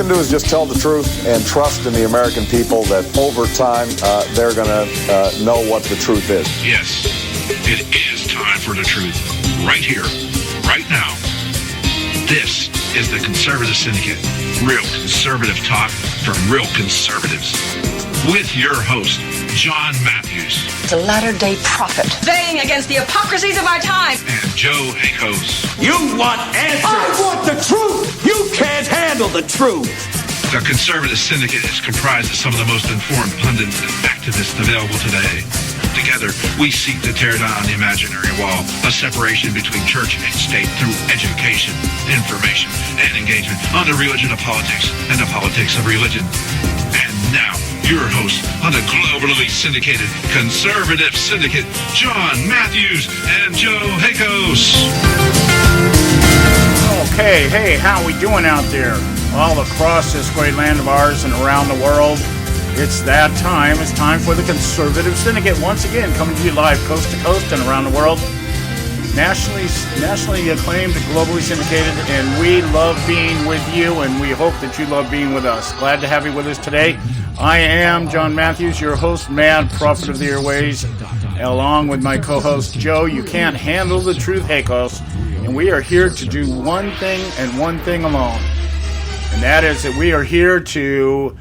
can do is just tell the truth and trust in the American people that over time they're going to know what the truth is. Yes, it is time for the truth. Right here, right now. This is the Conservative Syndicate. Real conservative talk from real conservatives. With your host, John Matthews. The latter-day prophet. Baying against the hypocrisies of our time. And Joe Hakos. You want answers. I want the truth. You can't handle the truth. The Conservative Syndicate is comprised of some of the most informed pundits and activists available today. Together, we seek to tear down the imaginary wall of separation between church and state through education, information, and engagement on the religion of politics and the politics of religion. And now, your host on the globally syndicated Conservative Syndicate, John Matthews and Joe Hakos. Okay, hey, how we doing out there? All across this great land of ours and around the world. It's that time. It's time for the Conservative Syndicate. Once again, coming to you live coast to coast and around the world. Nationally acclaimed, globally syndicated, and we love being with you, and we hope that you love being with us. Glad to have you with us today. I am John Matthews, your host, mad prophet of the airways, along with my co-host, Joe. You can't handle the truth, Hakos, and we are here to do one thing and one thing alone, and that is that we are here to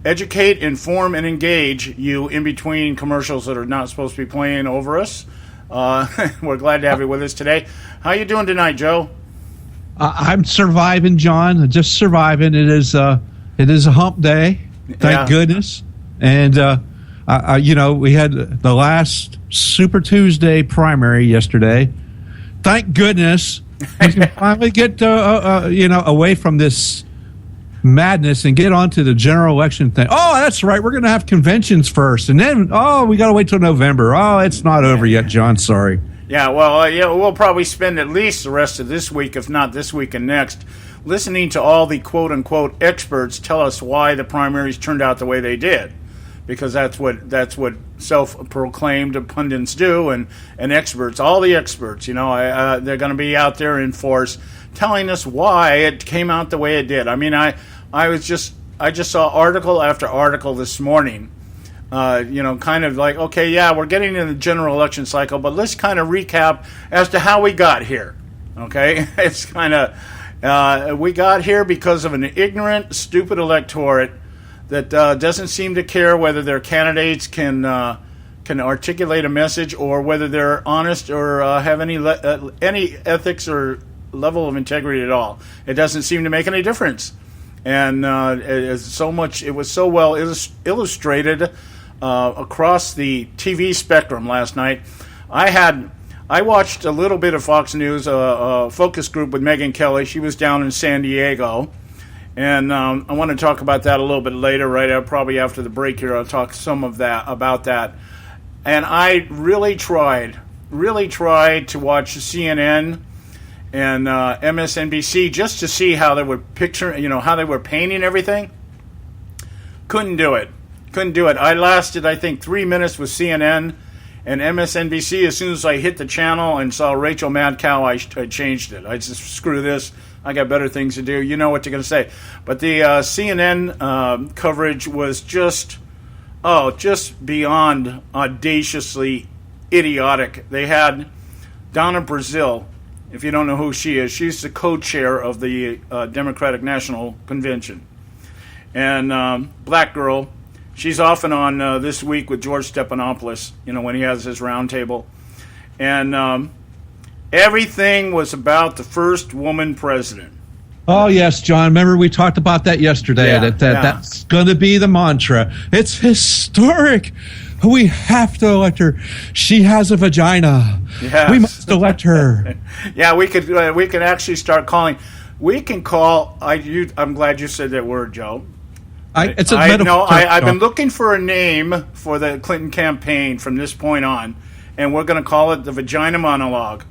educate, inform, and engage you in between commercials that are not supposed to be playing over us. We're glad to have you with us today. How you doing tonight, Joe? I'm surviving, John. Just surviving. It is a hump day. Thank goodness. And we had the last Super Tuesday primary yesterday. Thank goodness we can finally get away from this madness and get on to the general election thing. Oh, that's right. We're going to have conventions first. And then, we got to wait till November. Oh, it's not over yet, John. Sorry. Yeah, well, we'll probably spend at least the rest of this week, if not this week and next, listening to all the quote-unquote experts tell us why the primaries turned out the way they did. Because that's what self-proclaimed pundits do, and experts, all the experts, they're going to be out there in force telling us why it came out the way it did. I mean, I just saw article after article this morning, kind of like, okay, yeah, we're getting in the general election cycle, but let's kind of recap as to how we got here. Okay, it's kind of we got here because of an ignorant, stupid electorate that doesn't seem to care whether their candidates can articulate a message or whether they're honest or have any ethics or level of integrity at all. It doesn't seem to make any difference. And it was so well illustrated across the TV spectrum last night. I watched a little bit of Fox News, a focus group with Megyn Kelly. She was down in San Diego. And I want to talk about that a little bit later, right? Probably after the break here, I'll talk about that. And I really tried to watch CNN and MSNBC just to see how they were how they were painting everything. Couldn't do it. I lasted, I think, 3 minutes with CNN and MSNBC. As soon as I hit the channel and saw Rachel Madcow, I changed it. I just, screw this. I got better things to do. You know what you're going to say. But the CNN coverage was just beyond audaciously idiotic. They had Donna Brazile. If you don't know who she is, she's the co-chair of the Democratic National Convention. And black girl, she's often on This Week with George Stephanopoulos, when he has his roundtable. And everything was about the first woman president. Oh, yes, John. Remember we talked about that yesterday. That's going to be the mantra. It's historic. We have to elect her. She has a vagina. Yes. We must elect her. Yeah, we could actually start calling. We can call. I'm glad you said that word, Joe. It's a metaphor. I've been looking for a name for the Clinton campaign from this point on, and we're going to call it the Vagina Monologue.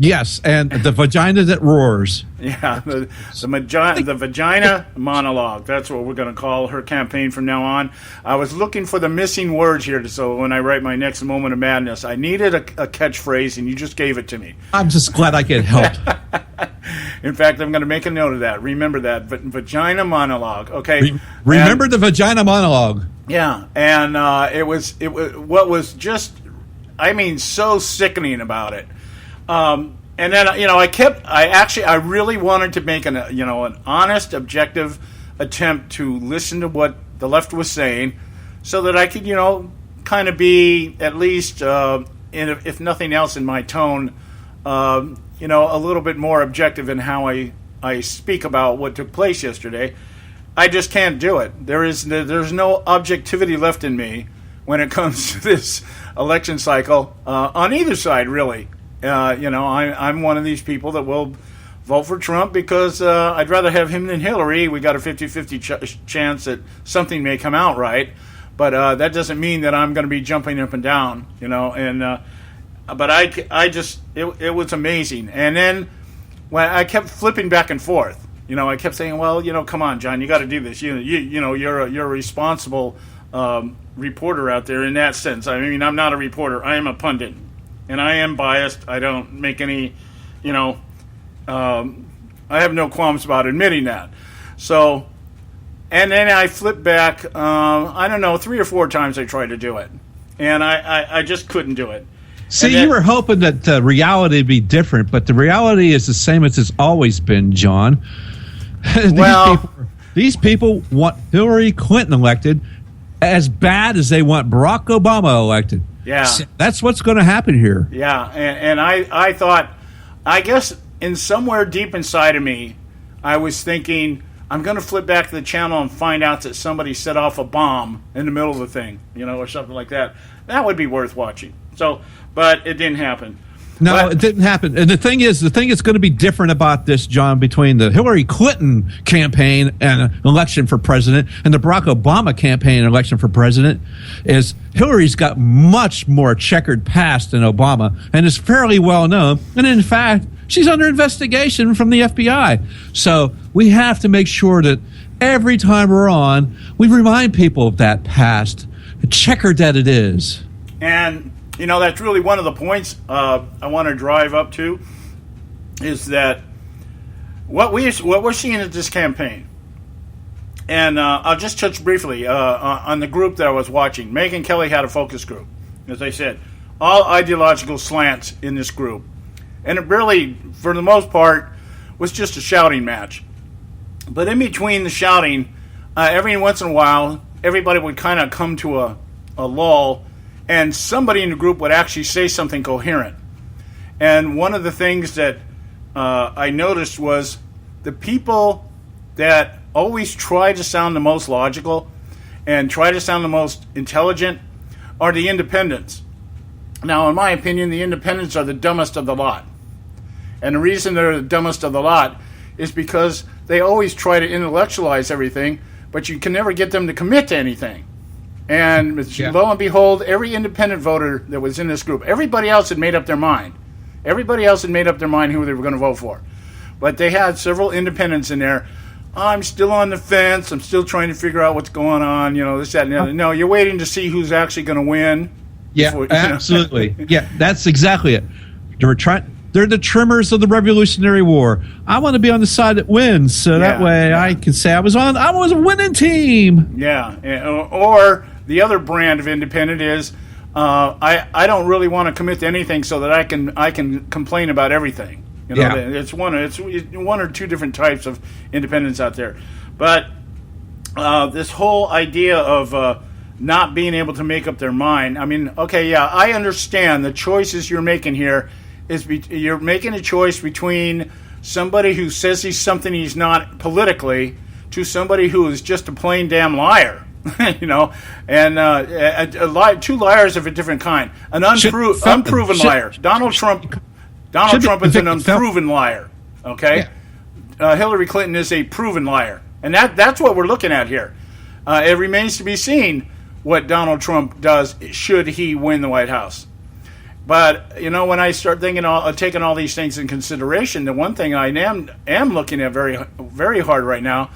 Yes, and the vagina that roars. Yeah, the vagina monologue. That's what we're going to call her campaign from now on. I was looking for the missing words here, so when I write my next moment of madness, I needed a catchphrase, and you just gave it to me. I'm just glad I could help. In fact, I'm going to make a note of that. Remember that. Vagina monologue. Okay. Remember the vagina monologue. Yeah, and it was what was just, I mean, so sickening about it. And then I really wanted to make an honest, objective attempt to listen to what the left was saying, so that I could kind of be at least, if nothing else, in my tone, a little bit more objective in how I speak about what took place yesterday. I just can't do it. There's no objectivity left in me when it comes to this election cycle on either side, really. I'm one of these people that will vote for Trump because I'd rather have him than Hillary. We got a 50-50 chance that something may come out right, but that doesn't mean that I'm going to be jumping up and down, But it was amazing. And then when I kept flipping back and forth, I kept saying, well, come on, John, you got to do this. You're a responsible reporter out there in that sense. I mean, I'm not a reporter. I am a pundit, and I am biased. I don't make any, I have no qualms about admitting that. So, and then I flipped back, 3 or 4 times I tried to do it, and I just couldn't do it. See, you were hoping that reality would be different, but the reality is the same as it's always been, John. These people want Hillary Clinton elected as bad as they want Barack Obama elected. Yeah. So that's what's going to happen here. Yeah, and I thought, I guess in somewhere deep inside of me, I was thinking, I'm going to flip back to the channel and find out that somebody set off a bomb in the middle of the thing, or something like that. That would be worth watching. So, but it didn't happen. No, it didn't happen. And the thing that's going to be different about this, John, between the Hillary Clinton campaign and election for president and the Barack Obama campaign and election for president is Hillary's got much more checkered past than Obama and is fairly well known. And in fact, she's under investigation from the FBI. So we have to make sure that every time we're on, we remind people of that past, checkered that it is. And that's really one of the points I want to drive up to, is that what we're seeing at this campaign. And I'll just touch briefly on the group that I was watching. Megyn Kelly had a focus group, as I said, all ideological slants in this group. And it really, for the most part, was just a shouting match. But in between the shouting, every once in a while, everybody would kind of come to a lull, and somebody in the group would actually say something coherent. And one of the things that I noticed was the people that always try to sound the most logical and try to sound the most intelligent are the independents. Now, in my opinion, the independents are the dumbest of the lot. And the reason they're the dumbest of the lot is because they always try to intellectualize everything, but you can never get them to commit to anything. And lo and behold, every independent voter that was in this group, everybody else had made up their mind. Everybody else had made up their mind who they were going to vote for. But they had several independents in there. I'm still on the fence. I'm still trying to figure out what's going on, this, that, and the other. No, you're waiting to see who's actually going to win. Yeah, absolutely. Yeah, that's exactly it. They're the trimmers of the Revolutionary War. I want to be on the side that wins, so that way I can say I was a winning team. Yeah, or the other brand of independent is I don't really want to commit to anything so that I can complain about everything. It's one or two different types of independents out there. But this whole idea of not being able to make up their mind. I mean, I understand the choices you're making here is you're making a choice between somebody who says he's something he's not politically to somebody who is just a plain damn liar. And two liars of a different kind. An unproven liar. Donald Trump is an unproven liar. Okay? Yeah. Hillary Clinton is a proven liar. And that's what we're looking at here. It remains to be seen what Donald Trump does should he win the White House. But, when I start taking all these things in consideration, the one thing I am looking at very, very hard right now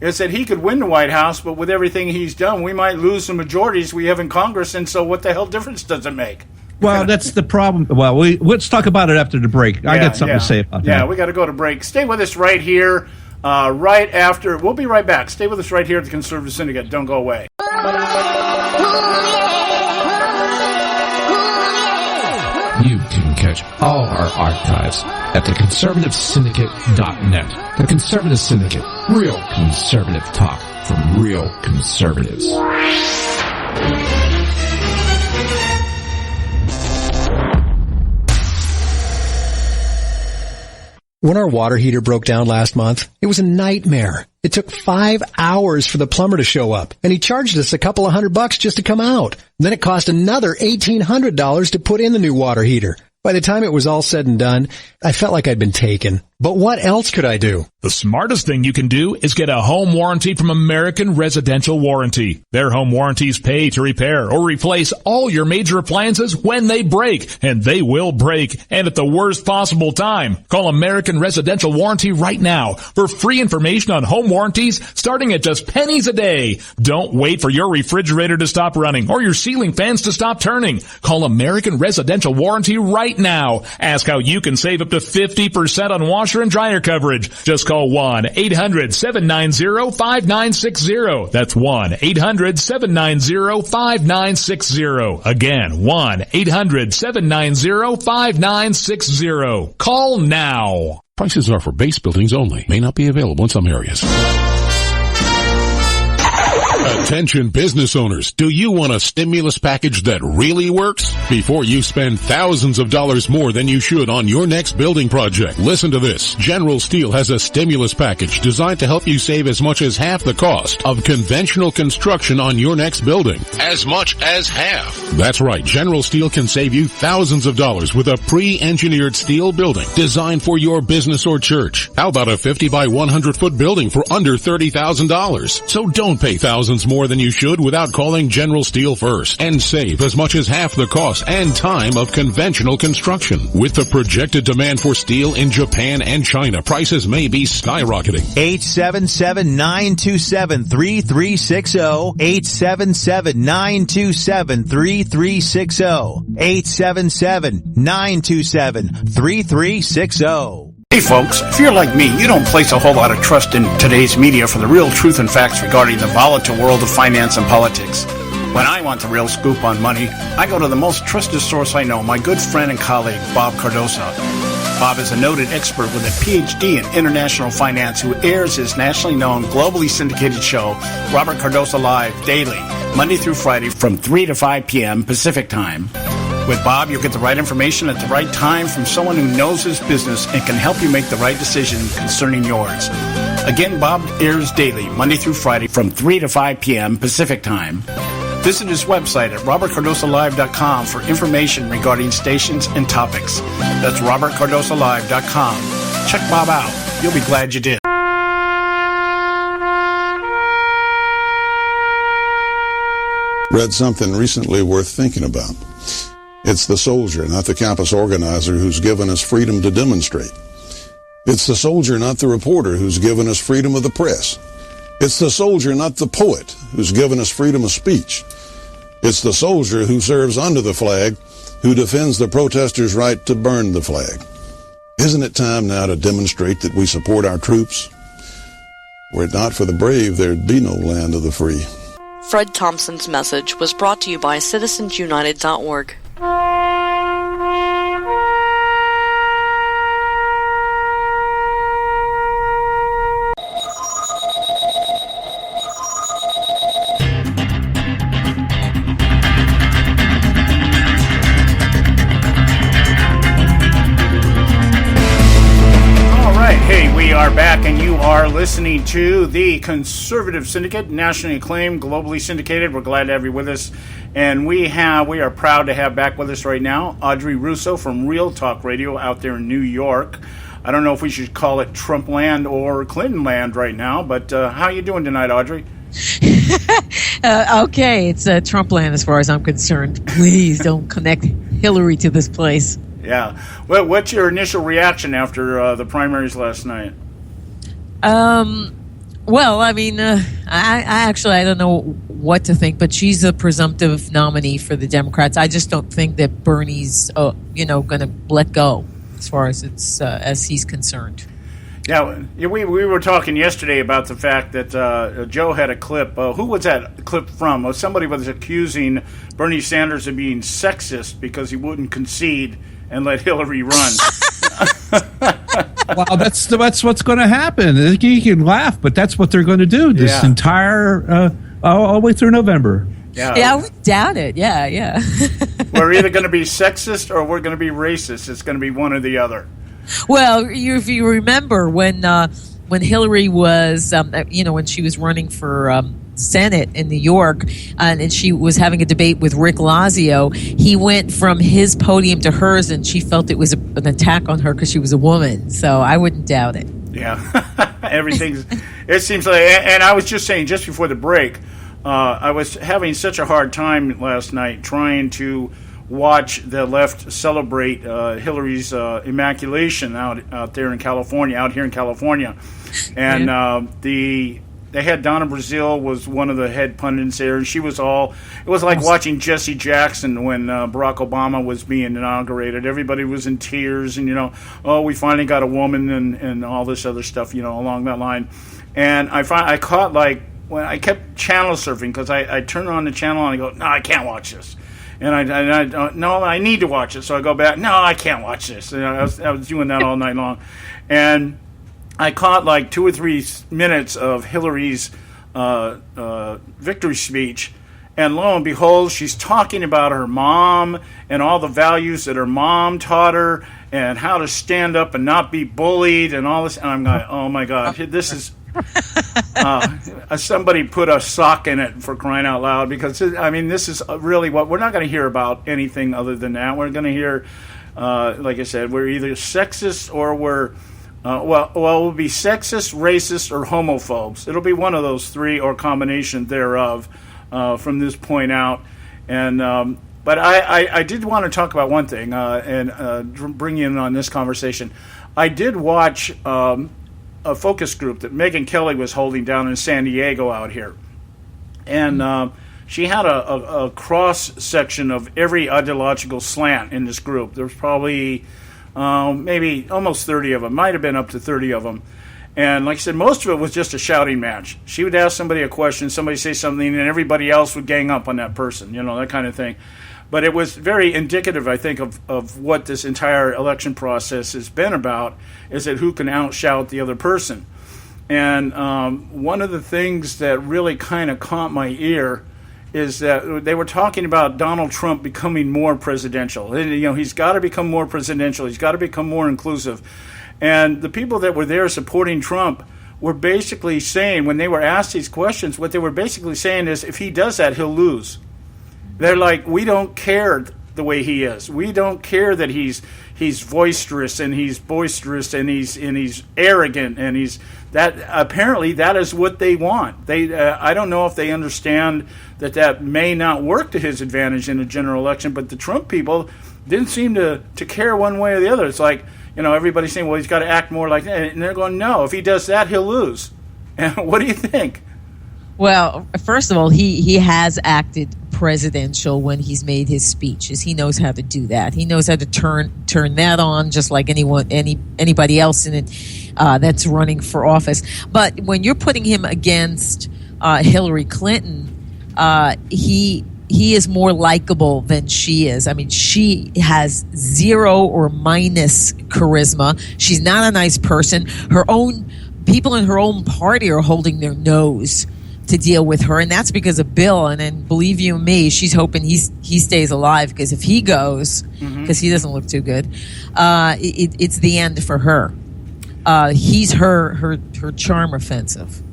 is that he could win the White House, but with everything he's done, we might lose the majorities we have in Congress, and so what the hell difference does it make? Well, that's the problem. Well, let's talk about it after the break. I got something to say about that. Yeah, we got to go to break. Stay with us right here. Right after, we'll be right back. Stay with us right here at the Conservative Syndicate. Don't go away. You can catch all our archives at theconservativesyndicate.net. The Conservative Syndicate. Real conservative talk from real conservatives. When our water heater broke down last month, it was a nightmare. It took 5 hours for the plumber to show up, and he charged us a couple of $100 just to come out. Then it cost another $1,800 to put in the new water heater. By the time it was all said and done, I felt like I'd been taken. But what else could I do? The smartest thing you can do is get a home warranty from American Residential Warranty. Their home warranties pay to repair or replace all your major appliances when they break, and they will break, and at the worst possible time. Call American Residential Warranty right now for free information on home warranties starting at just pennies a day. Don't wait for your refrigerator to stop running or your ceiling fans to stop turning. Call American Residential Warranty right now. Ask how you can save up to 50% on washer and dryer coverage. Just call 1-800-790-5960. That's 1-800-790-5960. Again, 1-800-790-5960. Call now. Prices are for base buildings only. May not be available in some areas. Attention business owners, do you want a stimulus package that really works? Before you spend thousands of dollars more than you should on your next building project, listen to this. General Steel has a stimulus package designed to help you save as much as half the cost of conventional construction on your next building. As much as half. That's right, General Steel can save you thousands of dollars with a pre-engineered steel building designed for your business or church. How about a 50 by 100 foot building for under $30,000? So don't pay thousands more than you should without calling General Steel first and save as much as half the cost and time of conventional construction. With the projected demand for steel in Japan and China, prices may be skyrocketing. 877-927-3360. 877-927-3360. 877-927-3360. Hey folks, if you're like me, you don't place a whole lot of trust in today's media for the real truth and facts regarding the volatile world of finance and politics. When I want the real scoop on money, I go to the most trusted source I know, my good friend and colleague, Bob Cardoso. Bob is a noted expert with a PhD in international finance who airs his nationally known, globally syndicated show, Robert Cardoso Live, daily, Monday through Friday from 3 to 5 p.m. Pacific Time. With Bob, you'll get the right information at the right time from someone who knows his business and can help you make the right decision concerning yours. Again, Bob airs daily, Monday through Friday from 3 to 5 p.m. Pacific Time. Visit his website at robertcardosolive.com for information regarding stations and topics. That's robertcardosolive.com. Check Bob out. You'll be glad you did. Read something recently worth thinking about. It's the soldier, not the campus organizer, who's given us freedom to demonstrate. It's the soldier, not the reporter, who's given us freedom of the press. It's the soldier, not the poet, who's given us freedom of speech. It's the soldier who serves under the flag, who defends the protesters' right to burn the flag. Isn't it time now to demonstrate that we support our troops? Were it not for the brave, there'd be no land of the free. Fred Thompson's message was brought to you by citizensunited.org. We are back, and you are listening to the Conservative Syndicate, nationally acclaimed, globally syndicated. We're glad to have you with us, and we are proud to have back with us right now Audrey Russo from Real Talk Radio out there in New York. I don't know if we should call it Trump land or Clinton land right now, but how are you doing tonight, Audrey? Okay, it's Trump land as far as I'm concerned. Please don't connect Hillary to this place. Yeah. Well, what's your initial reaction after the primaries last night? Well, I mean, I don't know what to think, but she's a presumptive nominee for the Democrats. I just don't think that Bernie's, going to let go as far as as he's concerned. Yeah, we were talking yesterday about the fact that Joe had a clip. Who was that clip from? Somebody was accusing Bernie Sanders of being sexist because he wouldn't concede and let Hillary run. Well, that's what's going to happen. You can laugh, but that's what they're going to do this entire all the way through November. Yeah, I would doubt it. Yeah. We're either going to be sexist or we're going to be racist. It's going to be one or the other. Well, if you remember when Hillary was, when she was running for Senate in New York, and she was having a debate with Rick Lazio, he went from his podium to hers, and she felt it was an attack on her because she was a woman. So I wouldn't doubt it. Yeah, it seems like, and I was just saying just before the break, I was having such a hard time last night trying to watch the left celebrate Hillary's immaculation out here in California, and they had Donna Brazile was one of the head pundits there, and she was it was like watching Jesse Jackson when Barack Obama was being inaugurated. Everybody was in tears, and we finally got a woman, and all this other stuff, along that line. And I caught when I kept channel surfing because I turned on the channel and I go, no, I can't watch this. And I need to watch it. So I go back, no, I can't watch this. And I was doing that all night long. And I caught 2 or 3 minutes of Hillary's victory speech. And lo and behold, she's talking about her mom and all the values that her mom taught her and how to stand up and not be bullied and all this. And I'm going, oh, my God, this is... somebody put a sock in it, for crying out loud, because this is really what we're not going to hear about anything other than that. We're going to hear, like I said, we're either sexist or we're we'll be sexist, racist, or homophobes. It'll be one of those three or combination thereof from this point out. And but I did want to talk about one thing and bring you in on this conversation. I did watch a focus group that Megyn Kelly was holding down in San Diego out here. And she had a cross-section of every ideological slant in this group. There was probably maybe almost 30 of them. Might have been up to 30 of them. And like I said, most of it was just a shouting match. She would ask somebody a question, somebody say something, and everybody else would gang up on that person, that kind of thing. But it was very indicative, I think, of what this entire election process has been about, is that who can outshout the other person. And one of the things that really kind of caught my ear is that they were talking about Donald Trump becoming more presidential. He's got to become more presidential. He's got to become more inclusive. And the people that were there supporting Trump were basically saying, when they were asked these questions, what they were basically saying is, if he does that, he'll lose. They're like, we don't care the way he is. We don't care that he's boisterous and he's arrogant and he's that. Apparently, that is what they want. I don't know if they understand that may not work to his advantage in a general election. But the Trump people didn't seem to care one way or the other. It's like, everybody's saying, well, he's got to act more like that, and they're going, no, if he does that, he'll lose. And what do you think? Well, first of all, he has acted presidential when he's made his speeches. He knows how to do that. He knows how to turn that on, just like anybody else in it that's running for office. But when you're putting him against Hillary Clinton, he is more likable than she is. I mean, she has 0 or minus charisma. She's not a nice person. Her own people in her own party are holding their nose to deal with her, and that's because of Bill. And then, believe you me, she's hoping he stays alive, because if he goes, because he doesn't look too good, it's the end for her. He's her charm offensive.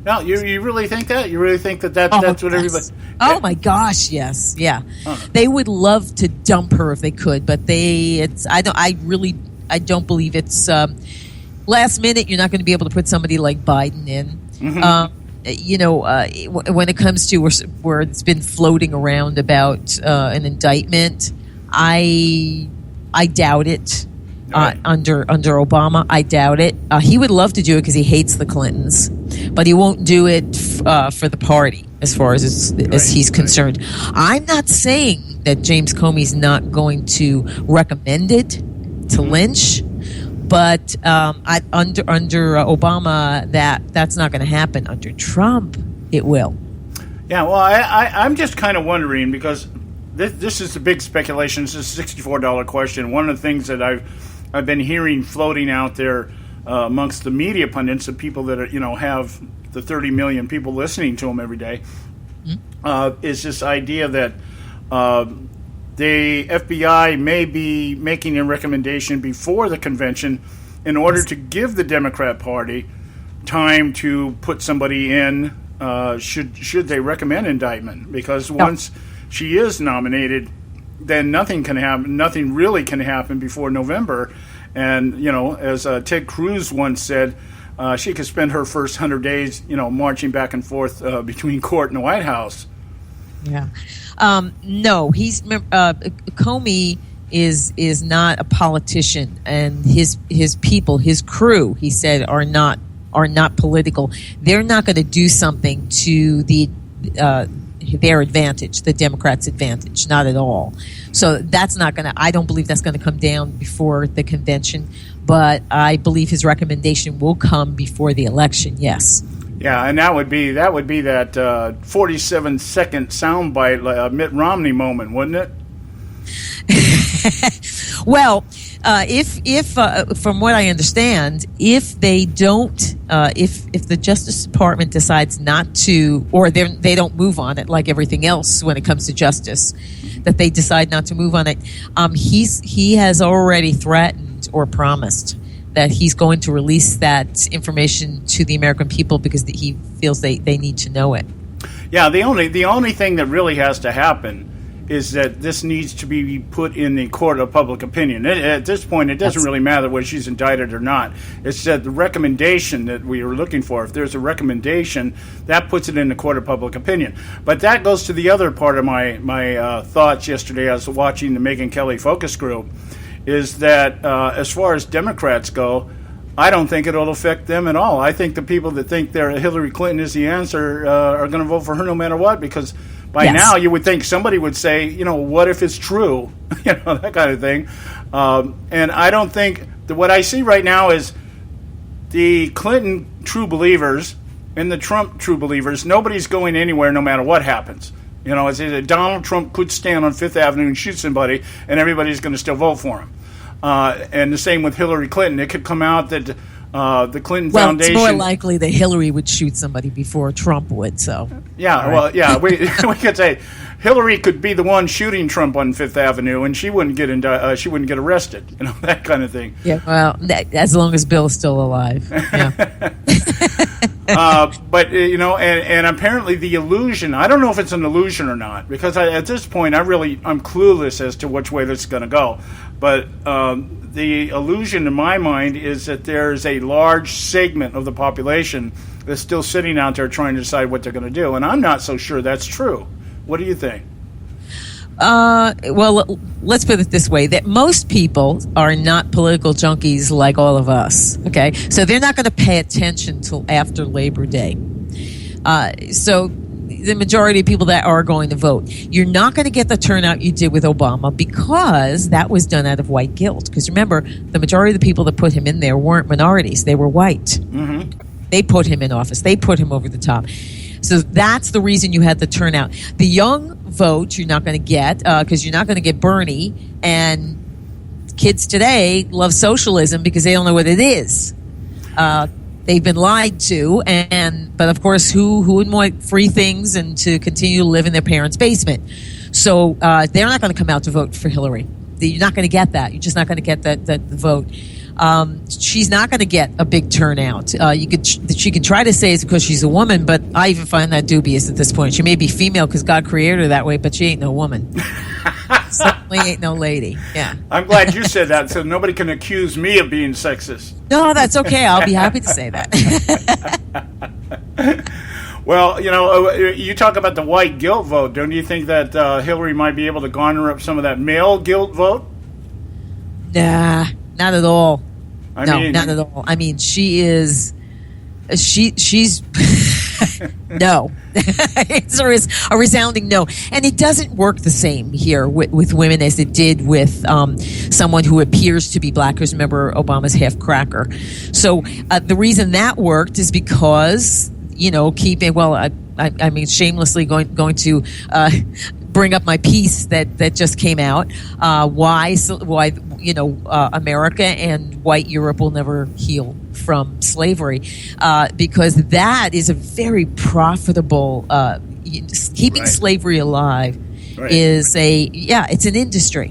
No, you really think that? You really think that's what everybody? Oh my gosh, yes, yeah. They would love to dump her if they could, but I don't believe it's last minute. You're not going to be able to put somebody like Biden in. When it comes to where it's been floating around about an indictment, I doubt it. Under Obama, I doubt it. He would love to do it because he hates the Clintons. but he won't do it for the party as far as he's concerned. I'm not saying that James Comey's not going to recommend it to Lynch, but under Obama, that's not going to happen. Under Trump, it will. Yeah, well, I'm just kind of wondering, because this is the big speculation. This is a $64 question. One of the things that I've been hearing floating out there amongst the media pundits, the people that are, have the 30 million people listening to them every day, is this idea that the FBI may be making a recommendation before the convention in order to give the Democrat Party time to put somebody in should they recommend indictment. Because once she is nominated, then nothing really can happen before November. And, as Ted Cruz once said, she could spend her first 100 days, marching back and forth between court and the White House. Yeah. No, Comey is not a politician, and his people, his crew, he said, are not political. They're not going to do something to their advantage, the Democrats' advantage, not at all. So that's not going to, I don't believe that's going to come down before the convention, but I believe his recommendation will come before the election, yes. Yeah, and that would be that 47-second soundbite Mitt Romney moment, wouldn't it? Well, if from what I understand, if they don't, if the Justice Department decides not to, or they don't move on it like everything else when it comes to justice, that they decide not to move on it, he has already threatened or promised that he's going to release that information to the American people because he feels they need to know it. Yeah, the only thing that really has to happen is that this needs to be put in the court of public opinion. At this point, it doesn't really matter whether she's indicted or not. It's that the recommendation that we are looking for, if there's a recommendation, that puts it in the court of public opinion. But that goes to the other part of my thoughts yesterday. I was watching the Megyn Kelly focus group, is that as far as Democrats go, I don't think it'll affect them at all. I think the people that think Hillary Clinton is the answer are going to vote for her no matter what, because by now you would think somebody would say, what if it's true? That kind of thing. And I don't think that what I see right now is the Clinton true believers and the Trump true believers. Nobody's going anywhere no matter what happens. Donald Trump could stand on Fifth Avenue and shoot somebody, and everybody's going to still vote for him. And the same with Hillary Clinton. It could come out that the Clinton Foundation... Well, it's more likely that Hillary would shoot somebody before Trump would, so... Yeah, right. Well, yeah, we could say Hillary could be the one shooting Trump on Fifth Avenue, and she wouldn't get arrested, that kind of thing. Yeah, well, as long as Bill's still alive. Yeah. But and apparently the illusion, I don't know if it's an illusion or not, because at this point I'm clueless as to which way this is going to go. But the illusion in my mind is that there's a large segment of the population that's still sitting out there trying to decide what they're going to do, and I'm not so sure that's true. What do you think? Well, let's put it this way, that most people are not political junkies like all of us, okay? So they're not going to pay attention till after Labor Day. So the majority of people that are going to vote, you're not going to get the turnout you did with Obama because that was done out of white guilt. Because remember, the majority of the people that put him in there weren't minorities. They were white. Mm-hmm. They put him in office. They put him over the top. So that's the reason you had the turnout. The young vote you're not going to get because you're not going to get Bernie, and kids today love socialism because they don't know what it is. They've been lied to, but of course, who wouldn't want free things and to continue to live in their parents' basement? So they're not going to come out to vote for Hillary. You're not going to get that. You're just not going to get that vote. She's not going to get a big turnout. She can try to say it's because she's a woman, but I even find that dubious at this point. She may be female because God created her that way, but she ain't no woman. Certainly ain't no lady. Yeah. I'm glad you said that, so nobody can accuse me of being sexist. No, that's okay. I'll be happy to say that. Well, you talk about the white guilt vote. Don't you think that Hillary might be able to garner up some of that male guilt vote? Nah, not at all. Not at all. I mean, she is she's no. Answer is a resounding no. And it doesn't work the same here with women as it did with someone who appears to be black. Because remember, Obama's half cracker. So the reason that worked is because, I mean, shamelessly going to bring up my piece that just came out. Why America and white Europe will never heal from slavery, because that is a very profitable. Keeping slavery alive is it's an industry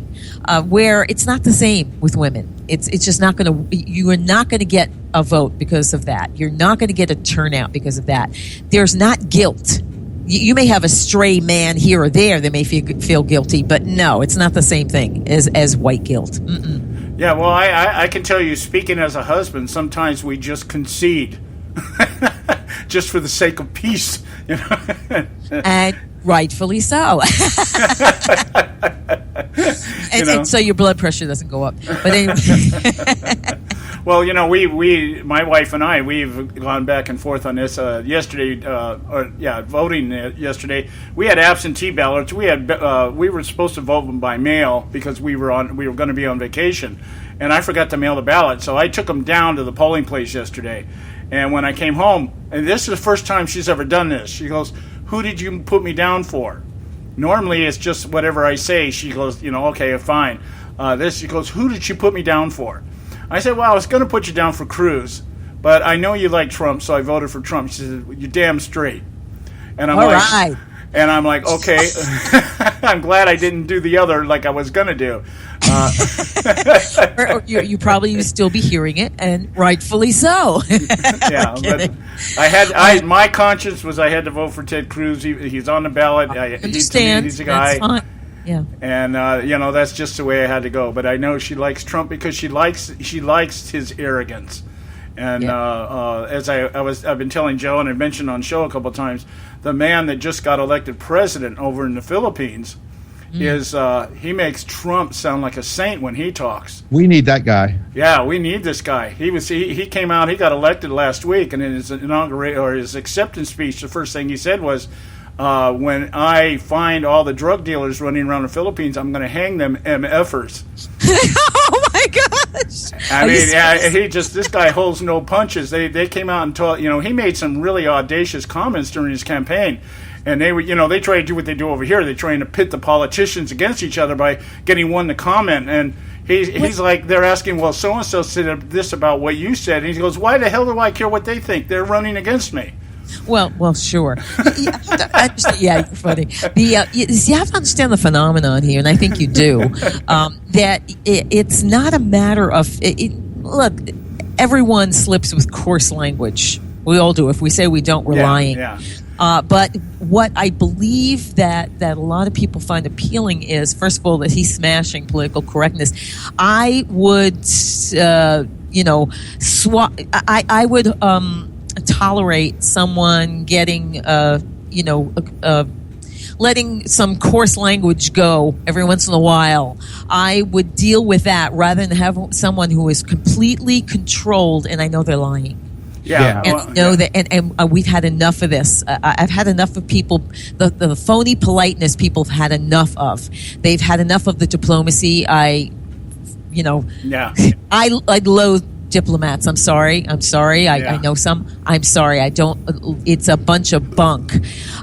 where it's not the same with women. It's just not going to. You are not going to get a vote because of that. You're not going to get a turnout because of that. There's not guilt. You may have a stray man here or there that may feel guilty, but no, it's not the same thing as white guilt. Mm-mm. Yeah, well, I can tell you, speaking as a husband, sometimes we just concede, just for the sake of peace, And rightfully so. And so your blood pressure doesn't go up. But anyway. Well, we my wife and I, we've gone back and forth on this. Yesterday, voting yesterday, we had absentee ballots. We were supposed to vote them by mail because we were going to be on vacation, and I forgot to mail the ballot, so I took them down to the polling place yesterday. And when I came home, and this is the first time she's ever done this, she goes, "Who did you put me down for?" Normally, it's just whatever I say. She goes, okay, fine. She goes, "Who did you put me down for?" I said, "Well, I was going to put you down for Cruz, but I know you like Trump, so I voted for Trump." She said, "You're damn straight." And I'm right. And I'm like, okay. I'm glad I didn't do the other like I was going to do. Or you probably would still be hearing it, and rightfully so. Yeah, but my conscience was I had to vote for Ted Cruz. He's on the ballot. I understand. He's a guy. That's fine. Yeah. And that's just the way I had to go. But I know she likes Trump because she likes his arrogance. And as I've been telling Joe, and I mentioned on show a couple of times, the man that just got elected president over in the Philippines is he makes Trump sound like a saint when he talks. We need that guy. Yeah, we need this guy. He came out. He got elected last week, and in his his acceptance speech, the first thing he said was, when I find all the drug dealers running around the Philippines, I'm going to hang them MFers. Oh my gosh! I mean, this guy holds no punches. They came out and told, he made some really audacious comments during his campaign, and they were, they try to do what they do over here. They're trying to pit the politicians against each other by getting one to comment, and he's like, they're asking, well, so and so said this about what you said, and he goes, why the hell do I care what they think? They're running against me. Well, sure. You're funny. You have to understand the phenomenon here, and I think you do. That it's not a matter of look. Everyone slips with coarse language. We all do. If we say we don't, we're lying. Yeah. But what I believe that a lot of people find appealing is, first of all, that he's smashing political correctness. I would, I would. Tolerate someone getting, letting some coarse language go every once in a while. I would deal with that rather than have someone who is completely controlled, and I know they're lying. Yeah, and we've had enough of this. I've had enough of people, the phony politeness people have had enough of. They've had enough of the diplomacy. I loathe diplomats. I'm sorry. I know some. I'm sorry. I don't. It's a bunch of bunk.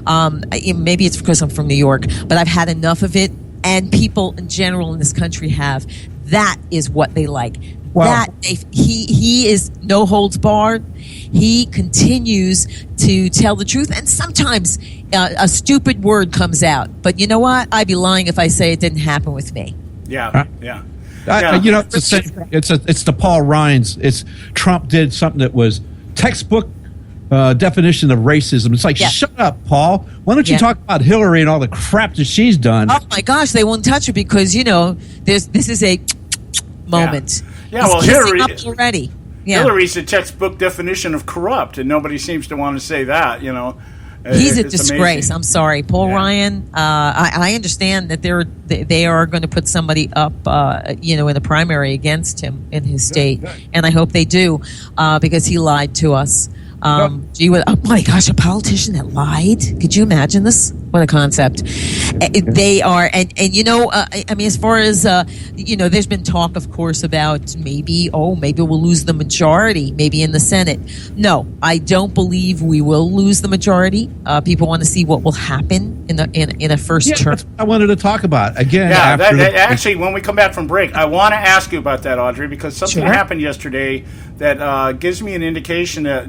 Maybe it's because I'm from New York, but I've had enough of it. And people in general in this country have. That is what they like. Wow. That he is no holds barred. He continues to tell the truth, and sometimes a stupid word comes out. But you know what? I'd be lying if I say it didn't happen with me. Yeah. It's the Paul Ryan's. It's Trump did something that was textbook definition of racism. It's like, shut up, Paul. Why don't you talk about Hillary and all the crap that she's done? Oh my gosh, they won't touch her because this is a moment. Yeah, well, Hillary already. Yeah. Hillary's the textbook definition of corrupt, and nobody seems to want to say that. He's a disgrace. Amazing. I'm sorry, Paul Ryan. I understand that they are going to put somebody up, in the primary against him in his state, and I hope they do because he lied to us. Oh my gosh, a politician that lied. Could you imagine this? What a concept. They are, and I mean, as far as, there's been talk, of course, about maybe we'll lose the majority, maybe in the Senate. No, I don't believe we will lose the majority. People want to see what will happen in a first term. I wanted to talk about again. Yeah, actually, when we come back from break, I want to ask you about that, Audrey, because something happened yesterday that gives me an indication that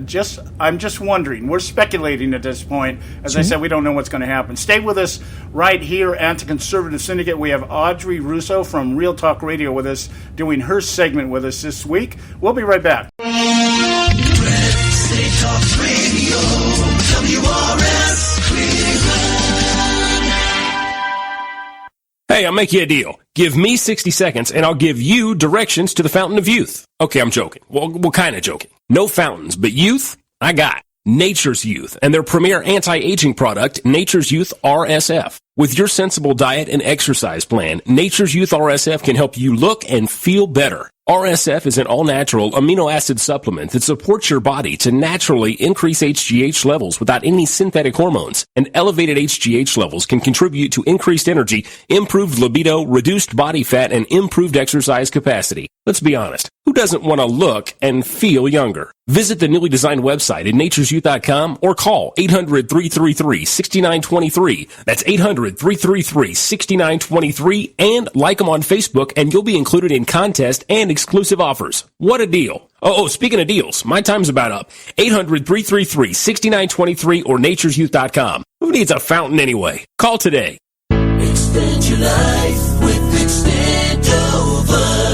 I'm just wondering. We're speculating at this point. As I said, we don't know what's going to happen. Stay with us right here at the Conservative Syndicate. We have Audrey Russo from Real Talk Radio with us, doing her segment with us this week. We'll be right back. State Talk Radio, WRS Cleveland. Hey, I'll make you a deal. Give me 60 seconds and I'll give you directions to the Fountain of Youth. Okay, I'm joking. Well, kind of joking. No fountains, but youth, I got. Nature's Youth and their premier anti-aging product, Nature's Youth RSF. With your sensible diet and exercise plan, Nature's Youth RSF can help you look and feel better. RSF is an all-natural amino acid supplement that supports your body to naturally increase HGH levels without any synthetic hormones. And elevated HGH levels can contribute to increased energy, improved libido, reduced body fat, and improved exercise capacity. Let's be honest. Who doesn't want to look and feel younger? Visit the newly designed website at naturesyouth.com or call 800-333-6923. That's 800-333-6923 and like them on Facebook and you'll be included in contest and exclusive offers. What a deal. Oh, speaking of deals, my time's about up. 800-333-6923 or naturesyouth.com. Who needs a fountain anyway? Call today. Extend your life with Extendovite.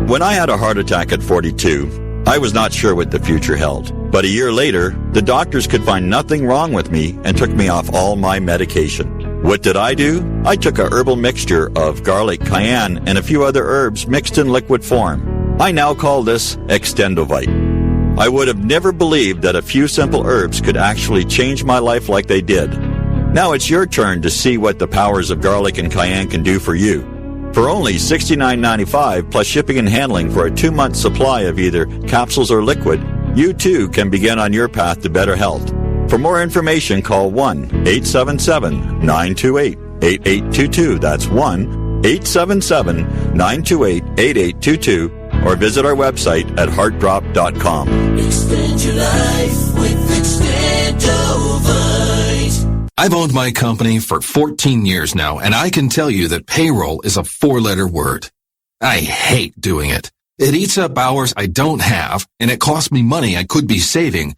When I had a heart attack at 42, I was not sure what the future held. But a year later, the doctors could find nothing wrong with me and took me off all my medication. What did I do? I took a herbal mixture of garlic, cayenne, and a few other herbs mixed in liquid form. I now call this Extendovite. I would have never believed that a few simple herbs could actually change my life like they did. Now it's your turn to see what the powers of garlic and cayenne can do for you. For only $69.95 plus shipping and handling for a 2-month supply of either capsules or liquid, you too can begin on your path to better health. For more information, call 1-877-928-8822. That's 1-877-928-8822. Or visit our website at heartdrop.com. Extend your life with Extendovite. I've owned my company for 14 years now, and I can tell you that payroll is a 4-letter word. I hate doing it. It eats up hours I don't have, and it costs me money I could be saving.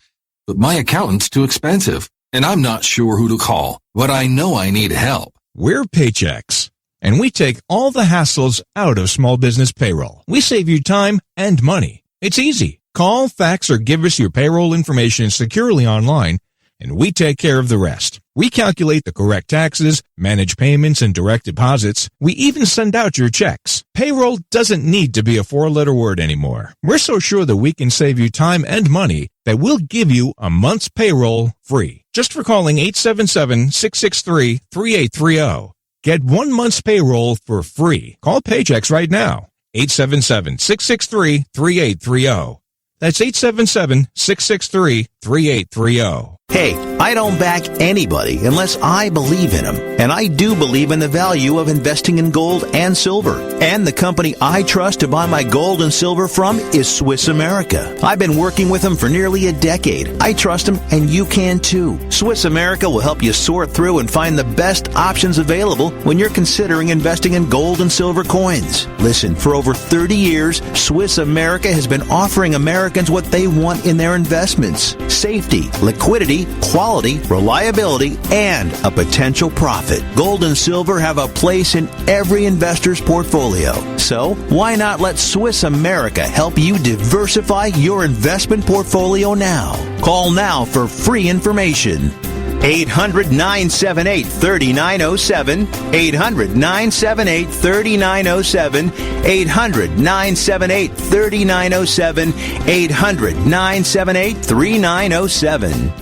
But my accountant's too expensive, and I'm not sure who to call, but I know I need help. We're Paychex, and we take all the hassles out of small business payroll. We save you time and money. It's easy. Call, fax, or give us your payroll information securely online, and we take care of the rest. We calculate the correct taxes, manage payments and direct deposits. We even send out your checks. Payroll doesn't need to be a 4-letter word anymore. We're so sure that we can save you time and money that we'll give you a month's payroll free. Just for calling 877-663-3830. Get 1 month's payroll for free. Call Paychex right now. 877-663-3830. That's 877-663-3830. Hey, I don't back anybody unless I believe in them. And I do believe in the value of investing in gold and silver. And the company I trust to buy my gold and silver from is Swiss America. I've been working with them for nearly a decade. I trust them, and you can too. Swiss America will help you sort through and find the best options available when you're considering investing in gold and silver coins. Listen, for over 30 years, Swiss America has been offering Americans what they want in their investments: safety, liquidity, quality, reliability, and a potential profit. Gold and silver have a place in every investor's portfolio. So, why not let Swiss America help you diversify your investment portfolio now? Call now for free information. 800-978-3907, 800-978-3907, 800-978-3907, 800-978-3907.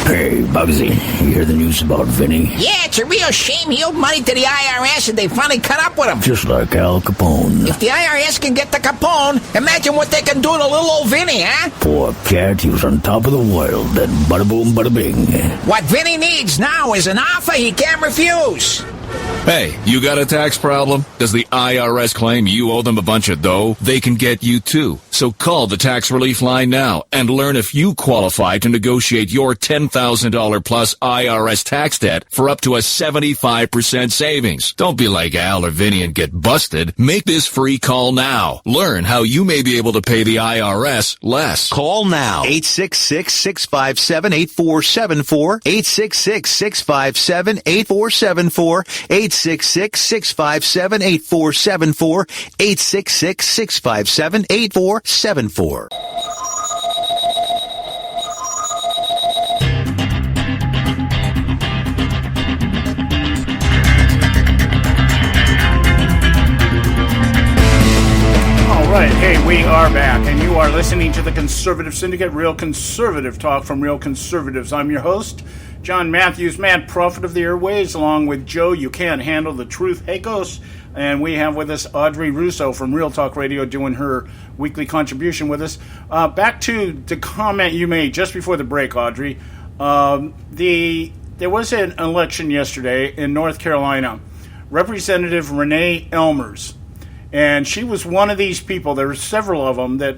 Hey, Bugsy, you hear the news about Vinny? Yeah, It's a real shame he owed money to the IRS and they finally cut up with him. Just like Al Capone. If the IRS can get to Capone, imagine what they can do to little old Vinny, huh? Poor cat, he was on top of the world. Then bada boom, bada bing. What Vinny needs now is an offer he can't refuse. Hey, you got a tax problem? Does the IRS claim you owe them a bunch of dough? They can get you too. So call the tax relief line now and learn if you qualify to negotiate your $10,000 plus IRS tax debt for up to a 75% savings. Don't be like Al or Vinny and get busted. Make this free call now. Learn how you may be able to pay the IRS less. Call now. 866-657-8474. 866-657-8474. 866-657-8474. 866-657-8474. All right, hey, we are back, and you are listening to the Conservative Syndicate, Real Conservative Talk from Real Conservatives. I'm your host, John Matthews, Mad Prophet of the Airways, along with Joe, You Can't Handle the Truth, Hakos, and we have with us Audrey Russo from Real Talk Radio doing her weekly contribution with us. Back to the comment you made just before the break, Audrey. There was an election yesterday in North Carolina. Representative Renee Elmers, and she was one of these people. There were several of them that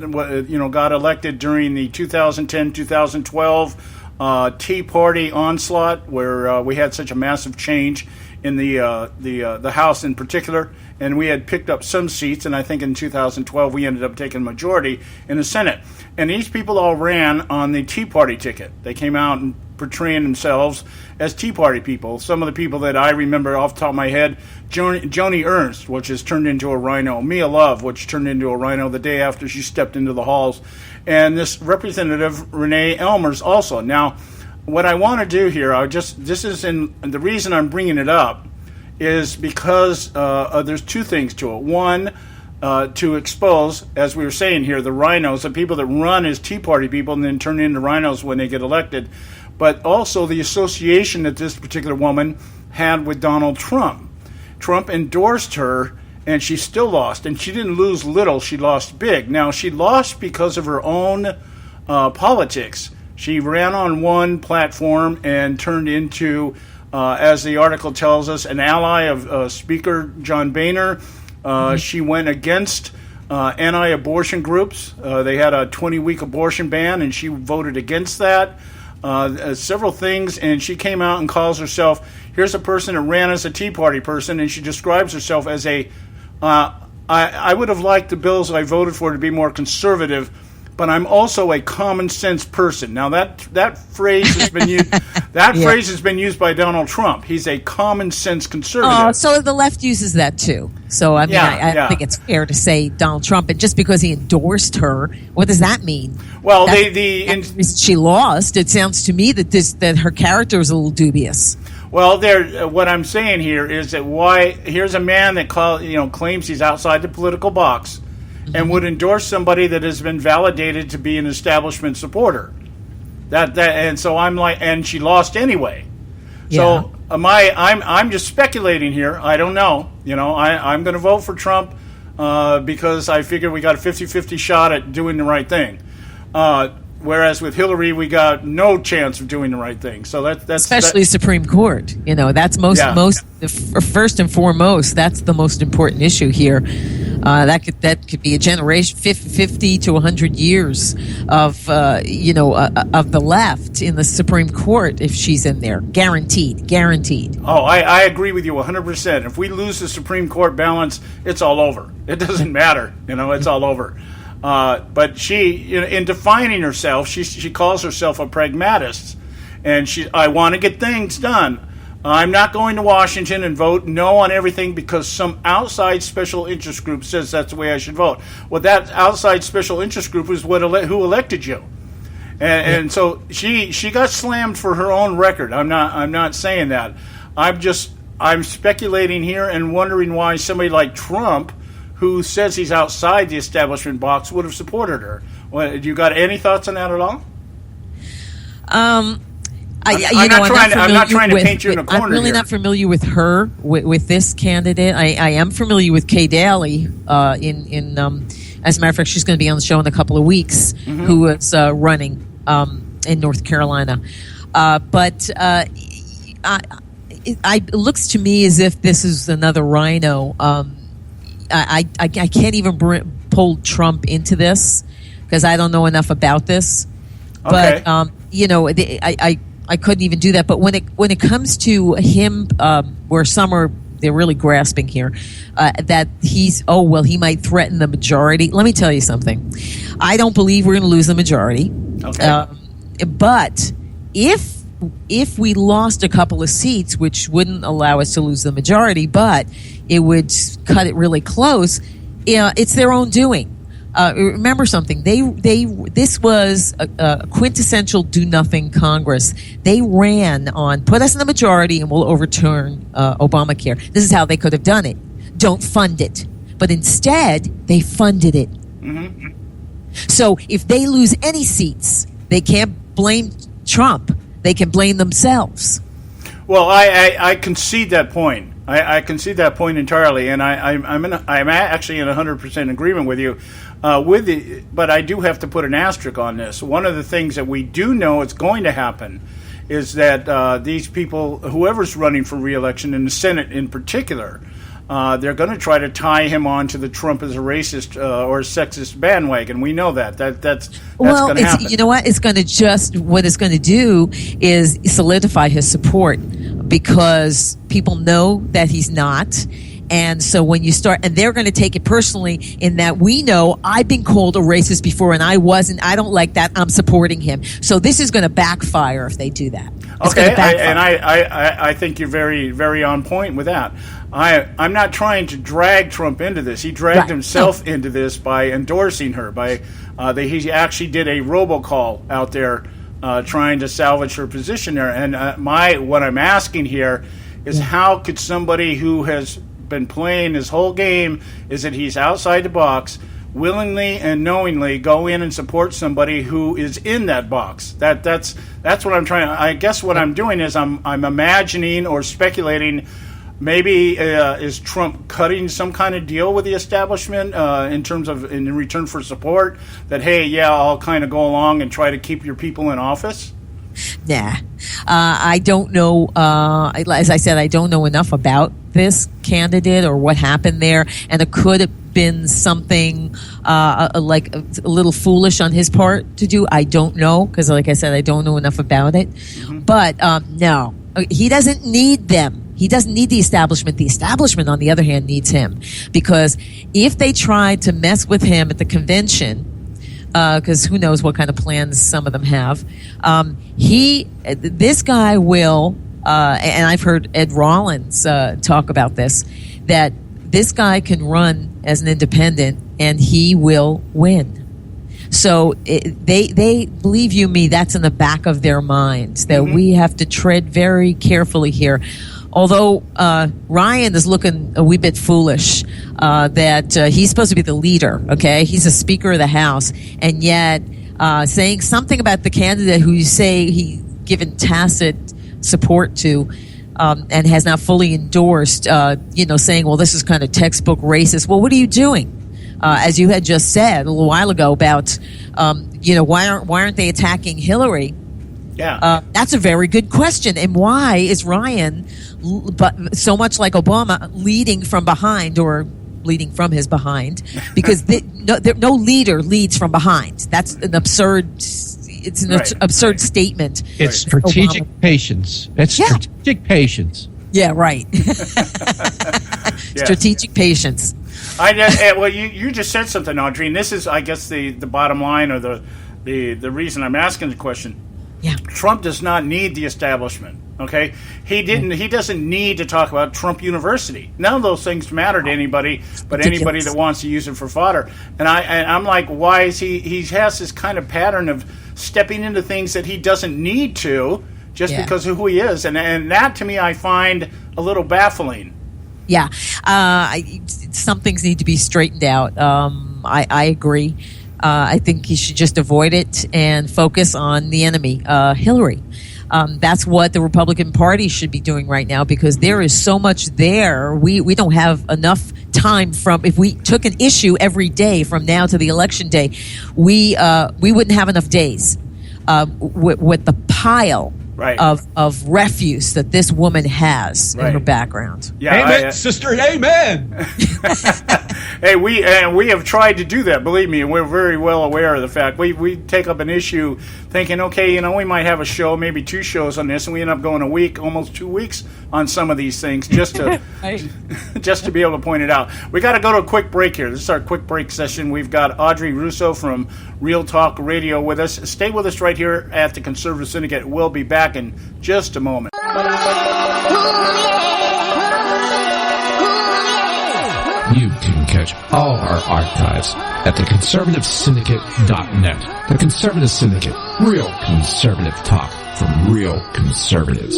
got elected during the 2010-2012 Tea Party onslaught, where we had such a massive change in the House in particular, and we had picked up some seats, and I think in 2012 we ended up taking a majority in the Senate. And these people all ran on the Tea Party ticket. They came out and portraying themselves as Tea Party people. Some of the people that I remember off the top of my head, Joni Ernst, which has turned into a rhino, Mia Love, which turned into a rhino the day after she stepped into the halls, and this Representative Renee Elmers also. Now, what I want to do here, the reason I'm bringing it up is because there's two things to it. One, to expose, as we were saying here, the rhinos, the people that run as Tea Party people and then turn into rhinos when they get elected, but also the association that this particular woman had with Donald Trump. Trump endorsed her, and she still lost. And she didn't lose little, she lost big. Now, she lost because of her own politics. She ran on one platform and turned into, as the article tells us, an ally of Speaker John Boehner. She went against anti-abortion groups. They had a 20-week abortion ban, and she voted against that. Several things, and she came out and calls herself, here's a person that ran as a Tea Party person, and she describes herself as I would have liked the bills I voted for to be more conservative, but I'm also a common sense person. Now that phrase has been used. Phrase has been used by Donald Trump. He's a common sense conservative. Oh, so the left uses that too. So I mean, I think it's fair to say Donald Trump, and just because he endorsed her, what does that mean? Well, she lost. It sounds to me that her character is a little dubious. Well, what I'm saying here is that here's a man that claims he's outside the political box, and would endorse somebody that has been validated to be an establishment supporter. And so I'm like, and she lost anyway. Yeah. So I'm just speculating here. I don't know. I'm going to vote for Trump because I figure we got a 50-50 shot at doing the right thing. Whereas with Hillary, we got no chance of doing the right thing. So that's especially Supreme Court. That's most first and foremost. That's the most important issue here. That could be a generation, 50 to 100 years of the left in the Supreme Court if she's in there, guaranteed. Oh, I agree with you 100%. If we lose the Supreme Court balance, it's all over. It doesn't matter. It's all over. But she, in defining herself, she calls herself a pragmatist, and I want to get things done. I'm not going to Washington and vote no on everything because some outside special interest group says that's the way I should vote. Well, that outside special interest group is who elected you, and so she got slammed for her own record. I'm not saying that. I'm speculating here and wondering why somebody like Trump, who says he's outside the establishment box, would have supported her. Do you got any thoughts on that at all? I'm not trying to paint you in a corner. I'm really not familiar with her, with this candidate. I am familiar with Kay Daly. As a matter of fact, she's going to be on the show in a couple of weeks. Who is running in North Carolina? But it looks to me as if this is another rhino. I can't even pull Trump into this because I don't know enough about this. Okay. But I couldn't even do that. But when it comes to him, where some are they're really grasping here, that he might threaten the majority. Let me tell you something. I don't believe we're going to lose the majority. Okay. But if we lost a couple of seats, which wouldn't allow us to lose the majority, but it would cut it really close, it's their own doing. Remember something. This was a quintessential do-nothing Congress. They ran on, put us in the majority and we'll overturn Obamacare. This is how they could have done it. Don't fund it. But instead, they funded it. Mm-hmm. So if they lose any seats, they can't blame Trump. They can blame themselves. Well, I concede that point. I concede that point entirely, and I'm actually in 100% agreement with you. But I do have to put an asterisk on this. One of the things that we do know is going to happen is that these people, whoever's running for re-election in the Senate in particular, they're going to try to tie him on to the Trump as a racist or sexist bandwagon. We know that. That's going to happen. You know what? What it's going to do is solidify his support because people know that he's not. And so when you start, and they're going to take it personally in that we know I've been called a racist before and I wasn't. I don't like that. I'm supporting him. So this is going to backfire if they do that. Okay, I think you're very, very on point with that. I'm not trying to drag Trump into this. He dragged himself into this by endorsing her. He actually did a robocall out there trying to salvage her position there. And what I'm asking here is how could somebody who has been playing his whole game is that he's outside the box, willingly and knowingly go in and support somebody who is in that box. That's what I'm trying. I guess what I'm doing is I'm imagining or speculating. Maybe is Trump cutting some kind of deal with the establishment in terms of in return for support? That I'll kind of go along and try to keep your people in office. Nah, I don't know. As I said, I don't know enough about this candidate or what happened there, and it could have been something like a little foolish on his part to do. I don't know because, like I said, I don't know enough about it. Mm-hmm. But no, he doesn't need them. He doesn't need the establishment. The establishment, on the other hand, needs him because if they tried to mess with him at the convention. Because who knows what kind of plans some of them have. This guy will, and I've heard Ed Rollins talk about this, that this guy can run as an independent and he will win. So they believe you me, that's in the back of their minds that we have to tread very carefully here. Although Ryan is looking a wee bit foolish, that he's supposed to be the leader, okay? He's a Speaker of the House, and yet saying something about the candidate who you say he's given tacit support to and has not fully endorsed, saying, well, this is kind of textbook racist. Well, what are you doing? As you had just said a little while ago about, why aren't they attacking Hillary? Yeah, that's a very good question. And why is Ryan, but so much like Obama, leading from behind or leading from his behind? Because no leader leads from behind. That's an absurd. It's an absurd statement. It's strategic patience. It's strategic patience. Yeah, right. Strategic patience. Well, you just said something, Audrey, and this is, I guess, the bottom line or the reason I'm asking the question. Yeah. Trump does not need the establishment. Okay, he doesn't need to talk about Trump University. None of those things matter to anybody, but anybody that wants to use it for fodder. And I'm like, why is he has this kind of pattern of stepping into things that he doesn't need to just because of who he is, and that to me I find a little baffling. Yeah, some things need to be straightened out. I agree. I think he should just avoid it and focus on the enemy, Hillary. That's what the Republican Party should be doing right now, because there is so much there. We don't have enough time if we took an issue every day from now to the election day, we wouldn't have enough days with the pile of refuse that this woman has in her background. Yeah, amen, sister, amen. Hey, we have tried to do that, believe me, and we're very well aware of the fact. We take up an issue thinking, okay, we might have a show, maybe 2 shows on this, and we end up going a week, almost 2 weeks on some of these things just to just to be able to point it out. We got to go to a quick break here. This is our quick break session. We've got Audrey Russo from Real Talk Radio with us. Stay with us right here at the Conservative Syndicate. We'll be back in just a moment. You can catch all our archives at theconservativesyndicate.net. The Conservative Syndicate. Real conservative talk from real conservatives.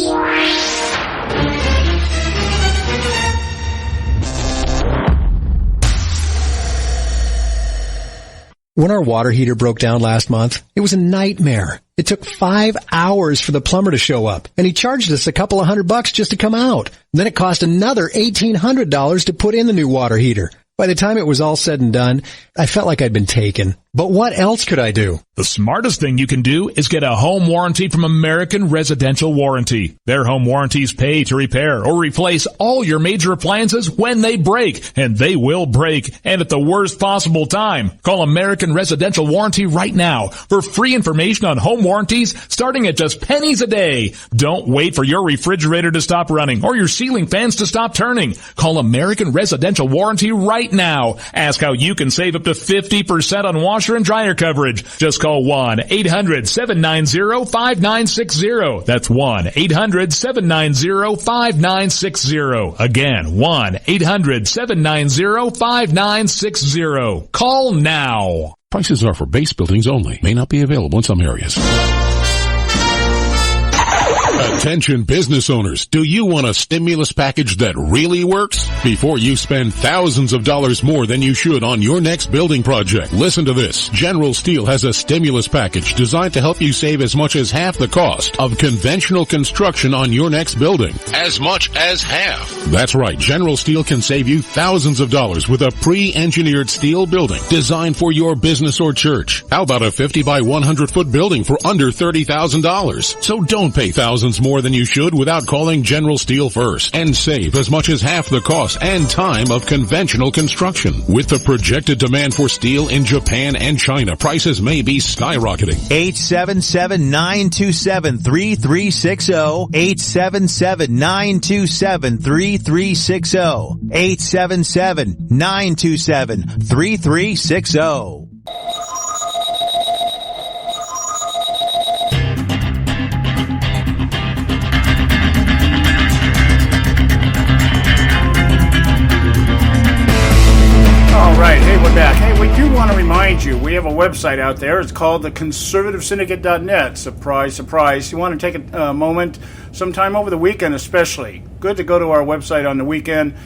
When our water heater broke down last month, it was a nightmare. It took 5 hours for the plumber to show up, and he charged us a couple of $100 just to come out. Then it cost another $1,800 to put in the new water heater. By the time it was all said and done, I felt like I'd been taken. But what else could I do? The smartest thing you can do is get a home warranty from American Residential Warranty. Their home warranties pay to repair or replace all your major appliances when they break, and they will break, and at the worst possible time. Call American Residential Warranty right now for free information on home warranties starting at just pennies a day. Don't wait for your refrigerator to stop running or your ceiling fans to stop turning. Call American Residential Warranty right now. Ask how you can save up to 50% on washer and dryer coverage. Just call 1-800-790-5960. That's 1-800-790-5960. Again, 1-800-790-5960. Call now. Prices are for base buildings only. May not be available in some areas. Attention business owners, do you want a stimulus package that really works? Before you spend thousands of dollars more than you should on your next building project, listen to this. General Steel has a stimulus package designed to help you save as much as half the cost of conventional construction on your next building. As much as half. That's right, General Steel can save you thousands of dollars with a pre-engineered steel building designed for your business or church. How about a 50 by 100 foot building for under $30,000? So don't pay thousands more than you should without calling General Steel first, and save as much as half the cost and time of conventional construction. With the projected demand for steel in Japan and China, prices may be skyrocketing. 877-927-3360. 877-927-3360. 877-927-3360. Right, hey, we're back. Hey, we do want to remind you, we have a website out there. It's called theconservativesyndicate.net. Surprise, surprise. You want to take a moment, sometime over the weekend especially. Good to go to our website on the weekend,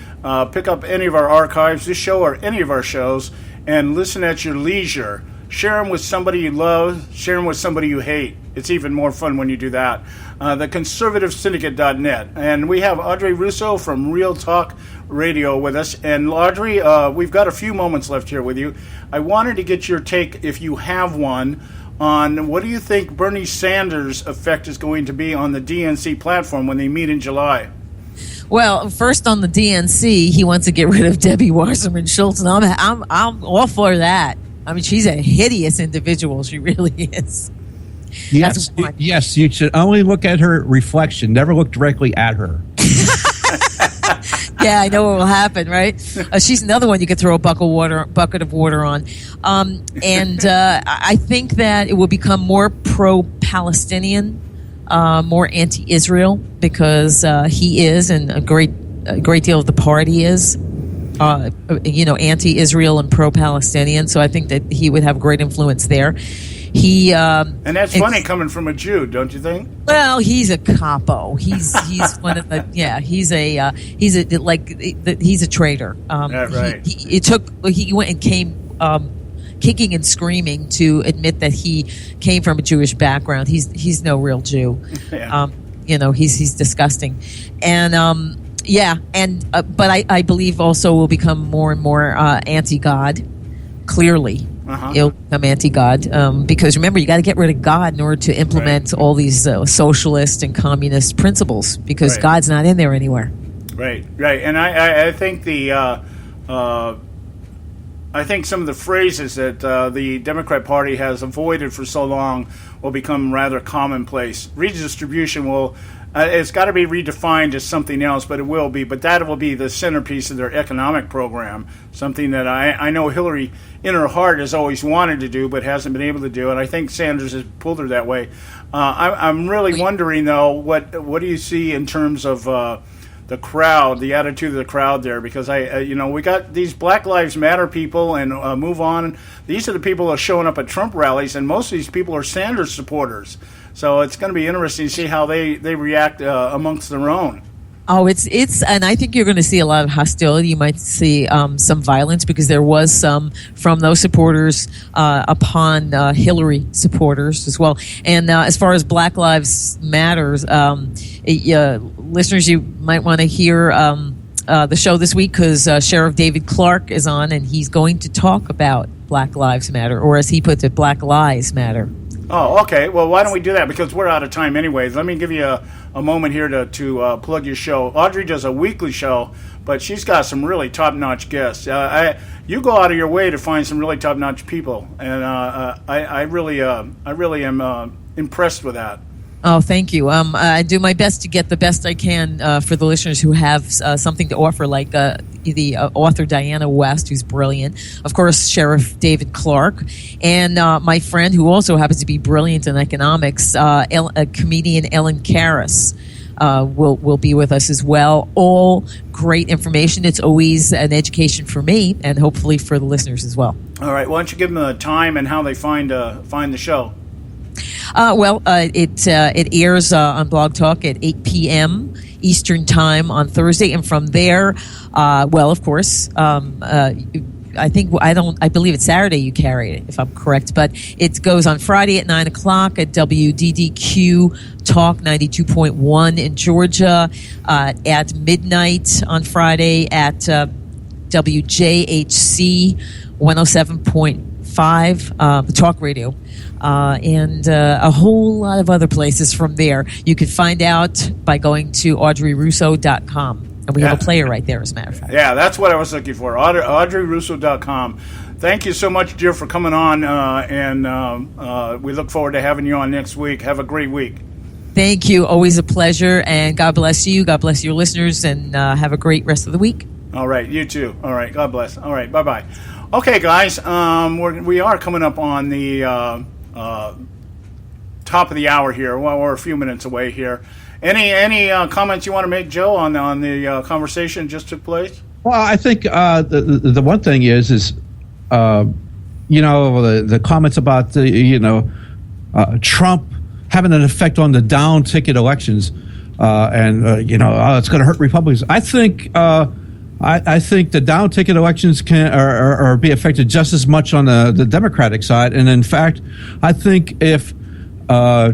pick up any of our archives, this show or any of our shows, and listen at your leisure. Share them with somebody you love. Share them with somebody you hate. It's even more fun when you do that. Theconservativesyndicate.net. And we have Audrey Russo from Real Talk Radio with us. And Audrey, we've got a few moments left here with you. I wanted to get your take, if you have one, on what do you think Bernie Sanders' effect is going to be on the DNC platform when they meet in July? Well, first on the DNC, he wants to get rid of Debbie Wasserman Schultz, and I'm all for that. I mean, she's a hideous individual. She really is. Yes, yes. You should only look at her reflection. Never look directly at her. Yeah, I know what will happen, right? She's another one you could throw a bucket of water on. I think that it will become more pro-Palestinian, more anti-Israel, because he is, and a great deal of the party is. Anti-Israel and pro-Palestinian. So I think that he would have great influence there. And that's funny coming from a Jew, don't you think? Well, he's a capo. He's one of the he's a traitor. Right. He went and came. kicking and screaming to admit that he came from a Jewish background. He's no real Jew. Yeah. He's disgusting. And but I believe also will become more and more anti-God. Clearly, he'll become anti-God because remember, you got to get rid of God in order to implement all these socialist and communist principles because God's not in there anywhere. Right. And I think I think some of the phrases that the Democrat Party has avoided for so long will become rather commonplace. Redistribution will. It's got to be redefined as something else, but it will be. But that will be the centerpiece of their economic program, something that I know Hillary, in her heart, has always wanted to do, but hasn't been able to do. And I think Sanders has pulled her that way. I'm really wondering, though, what do you see in terms of the crowd, the attitude of the crowd there? Because we got these Black Lives Matter people and Move On. These are the people that are showing up at Trump rallies, and most of these people are Sanders supporters. So it's going to be interesting to see how they react amongst their own. Oh, it's and I think you're going to see a lot of hostility. You might see some violence because there was some from those supporters upon Hillary supporters as well. And as far as Black Lives Matters, listeners, you might want to hear the show this week because Sheriff David Clark is on, and he's going to talk about Black Lives Matter, or as he puts it, Black Lies Matter. Oh, okay. Well, why don't we do that? Because we're out of time anyways. Let me give you a moment here to plug your show. Audrey does a weekly show, but she's got some really top-notch guests. You go out of your way to find some really top-notch people, and I really am impressed with that. Oh, thank you. I do my best to get the best I can for the listeners who have something to offer, like the author Diana West, who's brilliant. Of course, Sheriff David Clark, and my friend who also happens to be brilliant in economics, comedian Ellen Karras. Will be with us as well. All great information. It's always an education for me, and hopefully for the listeners as well. All right. Why don't you give them the time and how they find the show? It airs on Blog Talk at 8 p.m. Eastern Time on Thursday, and from there, of course, I believe it's Saturday you carry it, if I'm correct, but it goes on Friday at 9 o'clock at WDDQ Talk 92.1 in Georgia, at midnight on Friday at WJHC 107.5, the talk radio. And a whole lot of other places from there. You can find out by going to AudreyRusso.com. And we have a player right there, as a matter of fact. Yeah, that's what I was looking for. AudreyRusso.com. Thank you so much, dear, for coming on. And we look forward to having you on next week. Have a great week. Thank you. Always a pleasure. And God bless you. God bless your listeners. And have a great rest of the week. All right. You too. All right. God bless. All right. Bye-bye. Okay, guys. We are coming up on the top of the hour here. Well, we're a few minutes away here. Any comments you want to make, Joe, on the conversation just took place? Well, I think the one thing is the comments about Trump having an effect on the down ticket elections, it's going to hurt Republicans. I think the down ticket elections can or be affected just as much on the Democratic side, and in fact, I think if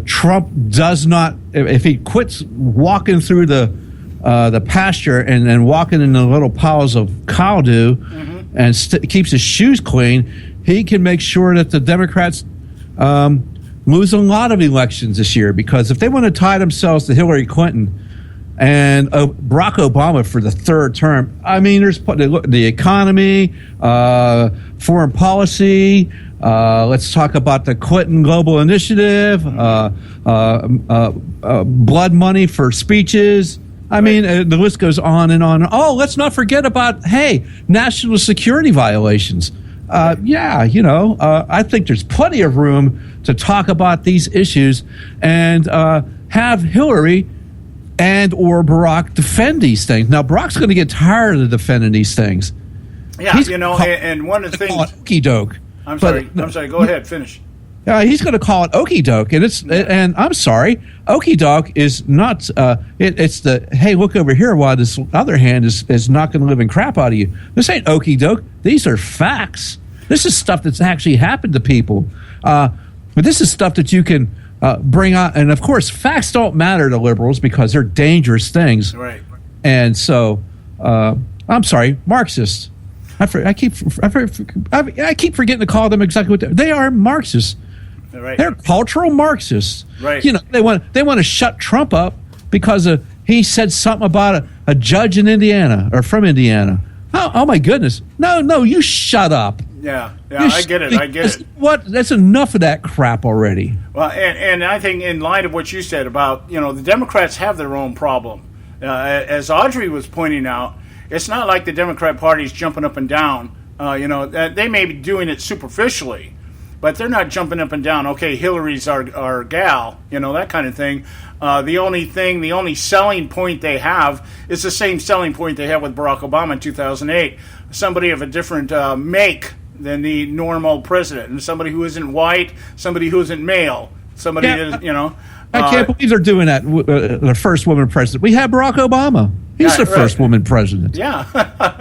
Trump does not, if he quits walking through the pasture and then walking in the little piles of cow do, and keeps his shoes clean, he can make sure that the Democrats lose a lot of elections this year. Because if they want to tie themselves to Hillary Clinton and Barack Obama for the third term, I mean, there's the economy, foreign policy. Let's talk about the Clinton Global Initiative, blood money for speeches. I mean, the list goes on and on. Oh, let's not forget about, national security violations. I think there's plenty of room to talk about these issues and have Hillary and or Barack defend these things. Now, Barack's going to get tired of defending these things. Yeah, and one of the things... Okey doke. I'm sorry. Go ahead. Finish. He's going to call it okey doke, and I'm sorry, okey doke is not. It's the hey, look over here. While this other hand is not going to live in crap out of you. This ain't okey doke. These are facts. This is stuff that's actually happened to people. But this is stuff that you can bring on. And, of course, facts don't matter to liberals because they're dangerous things. Right. And so, I'm sorry, Marxists. I keep forgetting to call them exactly what they are. Marxists. Right. They're cultural Marxists. Right. You know, they want to shut Trump up because he said something about a judge in Indiana or from Indiana. Oh my goodness! No, you shut up. Yeah, I get it. What? That's enough of that crap already. Well, and I think in light of what you said about, the Democrats have their own problem. As Audrey was pointing out, it's not like the Democrat Party is jumping up and down. They may be doing it superficially, but they're not jumping up and down. Okay, Hillary's our gal, that kind of thing. The only selling point they have is the same selling point they had with Barack Obama in 2008. Somebody of a different make than the normal president, and somebody who isn't white, somebody who isn't male, somebody that, I can't believe they're doing that. The first woman president. We had Barack Obama. He's the first woman president. Yeah,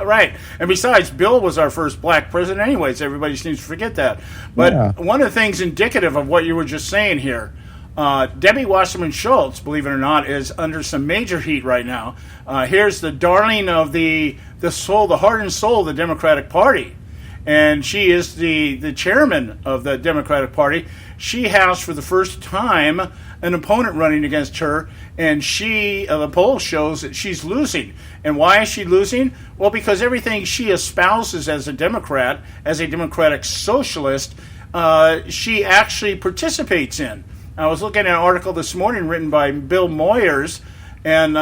right. And besides, Bill was our first black president anyways. Everybody seems to forget that. But one of the things indicative of what you were just saying here, Debbie Wasserman Schultz, believe it or not, is under some major heat right now. Here's the darling of the soul, the heart and soul of the Democratic Party. And she is the chairman of the Democratic Party. She has, for the first time, an opponent running against her, and the poll shows that she's losing. And why is she losing? Well, because everything she espouses as a Democrat, as a democratic socialist, she actually participates in. I was looking at an article this morning written by Bill Moyers and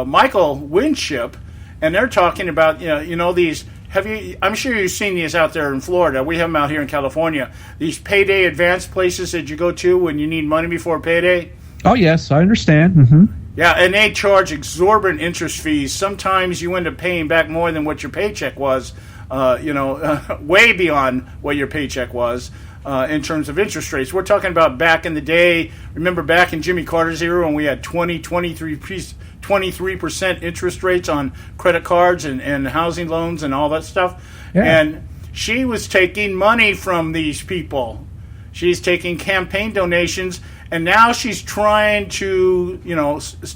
Michael Winship, and they're talking about these. I'm sure you've seen these out there in Florida. We have them out here in California. These payday advance places that you go to when you need money before payday. Oh yes, I understand. Mm-hmm. Yeah, and they charge exorbitant interest fees. Sometimes you end up paying back more than what your paycheck was. Way beyond what your paycheck was. In terms of interest rates. We're talking about back in the day. Remember back in Jimmy Carter's era when we had 23% interest rates on credit cards and housing loans and all that stuff? Yeah. And she was taking money from these people. She's taking campaign donations, and now she's trying to,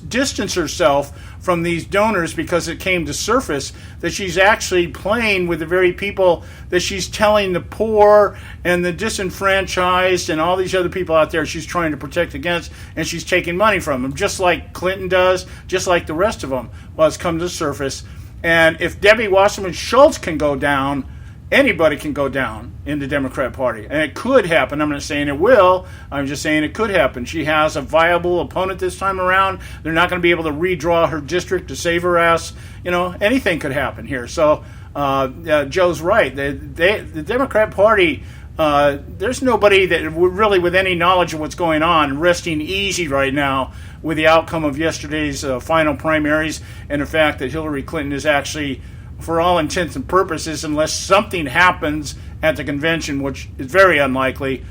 distance herself from these donors because it came to surface that she's actually playing with the very people that she's telling the poor and the disenfranchised and all these other people out there she's trying to protect against, and she's taking money from them, just like Clinton does, just like the rest of them. Well, it's come to surface. And if Debbie Wasserman Schultz can go down, anybody can go down in the Democrat Party. And it could happen. I'm not saying it will. I'm just saying it could happen. She has a viable opponent this time around. They're not going to be able to redraw her district to save her ass. Anything could happen here. So Joe's right. The Democrat Party, there's nobody that really with any knowledge of what's going on resting easy right now with the outcome of yesterday's final primaries and the fact that Hillary Clinton is actually, for all intents and purposes, unless something happens at the convention, which is very unlikely,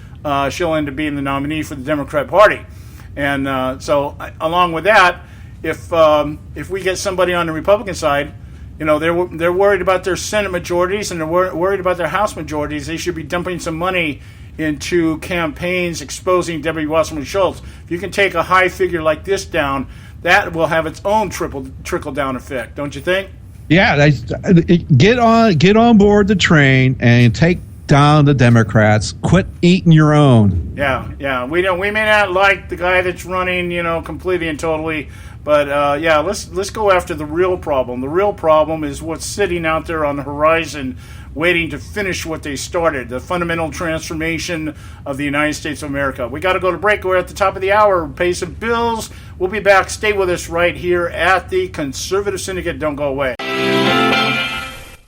she'll end up being the nominee for the Democrat Party. And so along with that, if we get somebody on the Republican side, they're worried about their Senate majorities and they're worried about their House majorities. They should be dumping some money into campaigns exposing Debbie Wasserman Schultz. If you can take a high figure like this down, that will have its own trickle-down effect, don't you think? Yeah, get on board the train and take down the Democrats. Quit eating your own. Yeah. We may not like the guy that's running, completely and totally, but let's go after the real problem. The real problem is what's sitting out there on the horizon, waiting to finish what they started, the fundamental transformation of the United States of America. We got to go to break. We're at the top of the hour. Pay some bills. We'll be back. Stay with us right here at the Conservative Syndicate. Don't go away.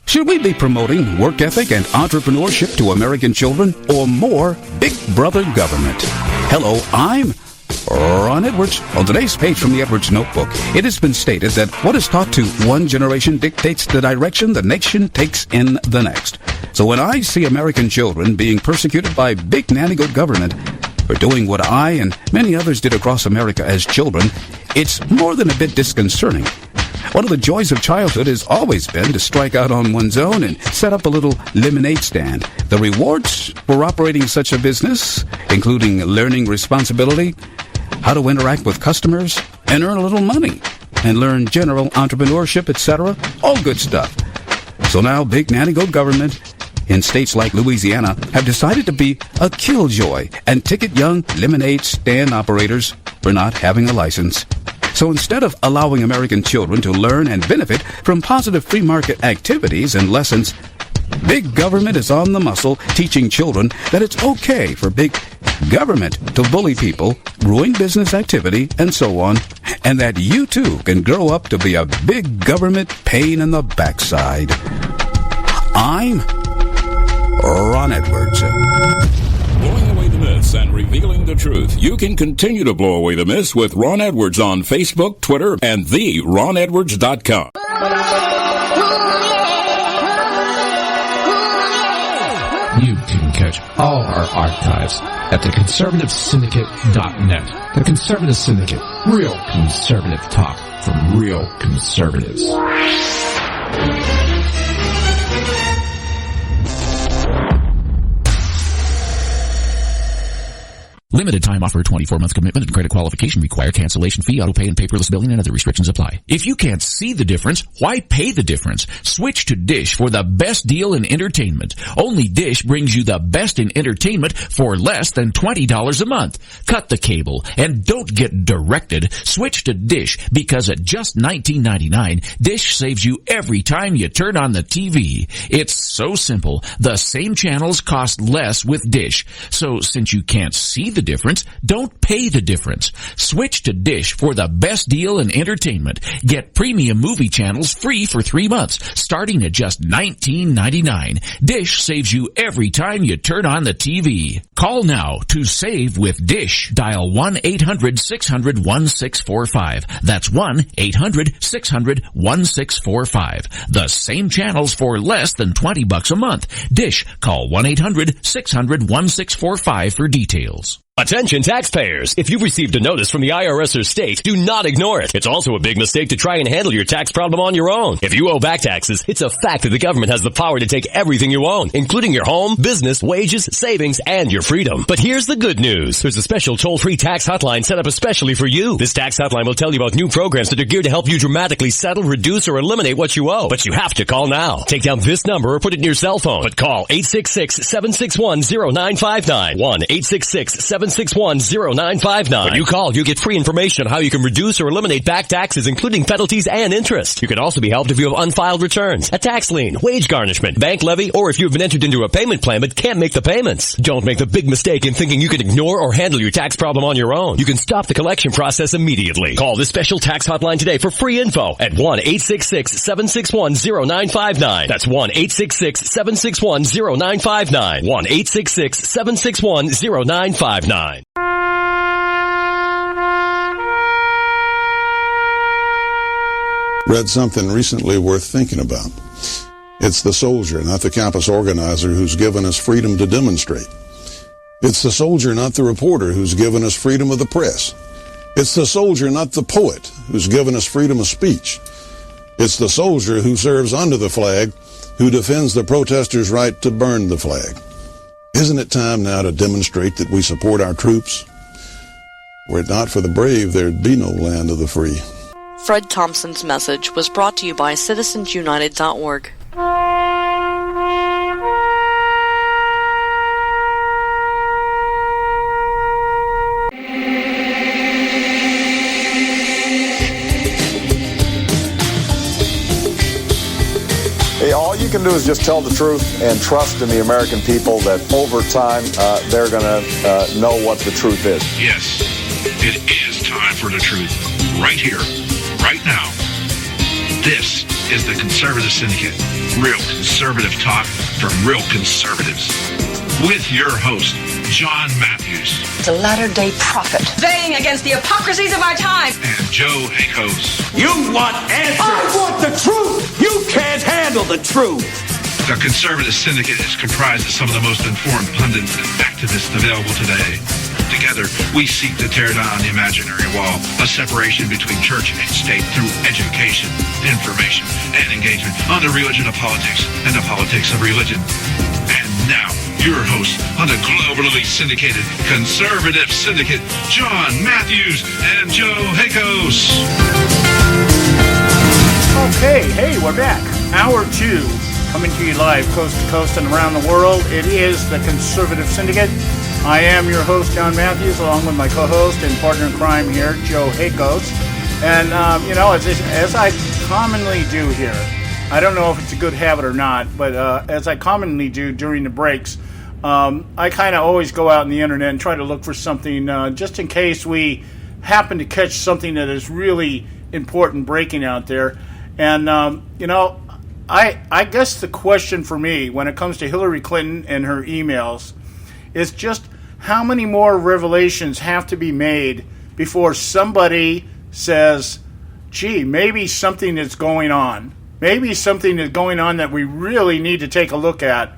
Should we be promoting work ethic and entrepreneurship to American children, or more Big Brother government? Hello, I'm Ron Edwards. On today's page from the Edwards Notebook, it has been stated that what is taught to one generation dictates the direction the nation takes in the next. So when I see American children being persecuted by big nanny-goat government for doing what I and many others did across America as children, it's more than a bit disconcerting. One of the joys of childhood has always been to strike out on one's own and set up a little lemonade stand. The rewards for operating such a business, including learning responsibility, how to interact with customers, and earn a little money, and learn general entrepreneurship, etc. All good stuff. So now big nanny goat government in states like Louisiana have decided to be a killjoy and ticket young lemonade stand operators for not having a license. So instead of allowing American children to learn and benefit from positive free market activities and lessons, big government is on the muscle teaching children that it's okay for big government to bully people, ruin business activity, and so on, and that you too can grow up to be a big government pain in the backside. I'm Ron Edwards. Blowing away the myths and revealing the truth. You can continue to blow away the myths with Ron Edwards on Facebook, Twitter, and theronedwards.com. You can catch all our archives at theconservativesyndicate.net. The Conservative Syndicate. Real conservative talk from real conservatives. Limited time offer, 24-month commitment and credit qualification require cancellation fee, auto pay, and paperless billing, and other restrictions apply. If you can't see the difference, why pay the difference? Switch to Dish for the best deal in entertainment. Only Dish brings you the best in entertainment for less than $20 a month. Cut the cable and don't get directed. Switch to Dish because at just $19.99, Dish saves you every time you turn on the TV. It's so simple. The same channels cost less with Dish. So since you can't see the difference, don't pay the difference. Switch to Dish for the best deal in entertainment. Get premium movie channels free for 3 months, starting at just $19.99. Dish saves you every time you turn on the TV. Call now to save with Dish. Dial 1-800-600-1645. That's 1-800-600-1645. The same channels for less than $20 a month. Dish. Call 1-800-600-1645 for details. Attention taxpayers! If you've received a notice from the IRS or state, do not ignore it. It's also a big mistake to try and handle your tax problem on your own. If you owe back taxes, it's a fact that the government has the power to take everything you own, including your home, business, wages, savings, and your freedom. But here's the good news. There's a special toll-free tax hotline set up especially for you. This tax hotline will tell you about new programs that are geared to help you dramatically settle, reduce, or eliminate what you owe. But you have to call now. Take down this number or put it in your cell phone. But call 866-761-0959. 1-866-761-0959. When you call, you get free information on how you can reduce or eliminate back taxes, including penalties and interest. You can also be helped if you have unfiled returns, a tax lien, wage garnishment, bank levy, or if you've been entered into a payment plan but can't make the payments. Don't make the big mistake in thinking you can ignore or handle your tax problem on your own. You can stop the collection process immediately. Call this special tax hotline today for free info at 1-866-761-0959. That's 1-866-761-0959. 1-866-761-0959. Read something recently worth thinking about. It's the soldier, not the campus organizer, who's given us freedom to demonstrate. It's the soldier, not the reporter, who's given us freedom of the press. It's the soldier, not the poet, who's given us freedom of speech. It's the soldier who serves under the flag, who defends the protesters' right to burn the flag. Isn't it time now to demonstrate that we support our troops? Were it not for the brave, there'd be no land of the free. Fred Thompson's message was brought to you by citizensunited.org. Hey, all you can do is just tell the truth and trust in the American people that over time they're going to know what the truth is. Yes, it is time for the truth. Right here, right now. This is the Conservative Syndicate. Real conservative talk from real conservatives. With your host, John Matthews. It's a latter-day prophet. Baying against the hypocrisies of our time. And Joe Hakos. You want answers. I want the truth. You can't handle the truth. The Conservative Syndicate is comprised of some of the most informed pundits and activists available today. Together, we seek to tear down the imaginary wall, a separation between church and state through education, information, and engagement on the religion of politics and the politics of religion. And now, your host on the globally syndicated Conservative Syndicate, John Matthews and Joe Hakos. Okay, hey, we're back. Hour 2, coming to you live coast to coast and around the world. It is the Conservative Syndicate. I am your host, John Matthews, along with my co-host and partner in crime here, Joe Hakos. And, as I commonly do here, I don't know if it's a good habit or not, but as I commonly do during the breaks, I kind of always go out on the internet and try to look for something just in case we happen to catch something that is really important breaking out there. And, I guess the question for me when it comes to Hillary Clinton and her emails is just how many more revelations have to be made before somebody says, gee, maybe something is going on. Maybe something is going on that we really need to take a look at.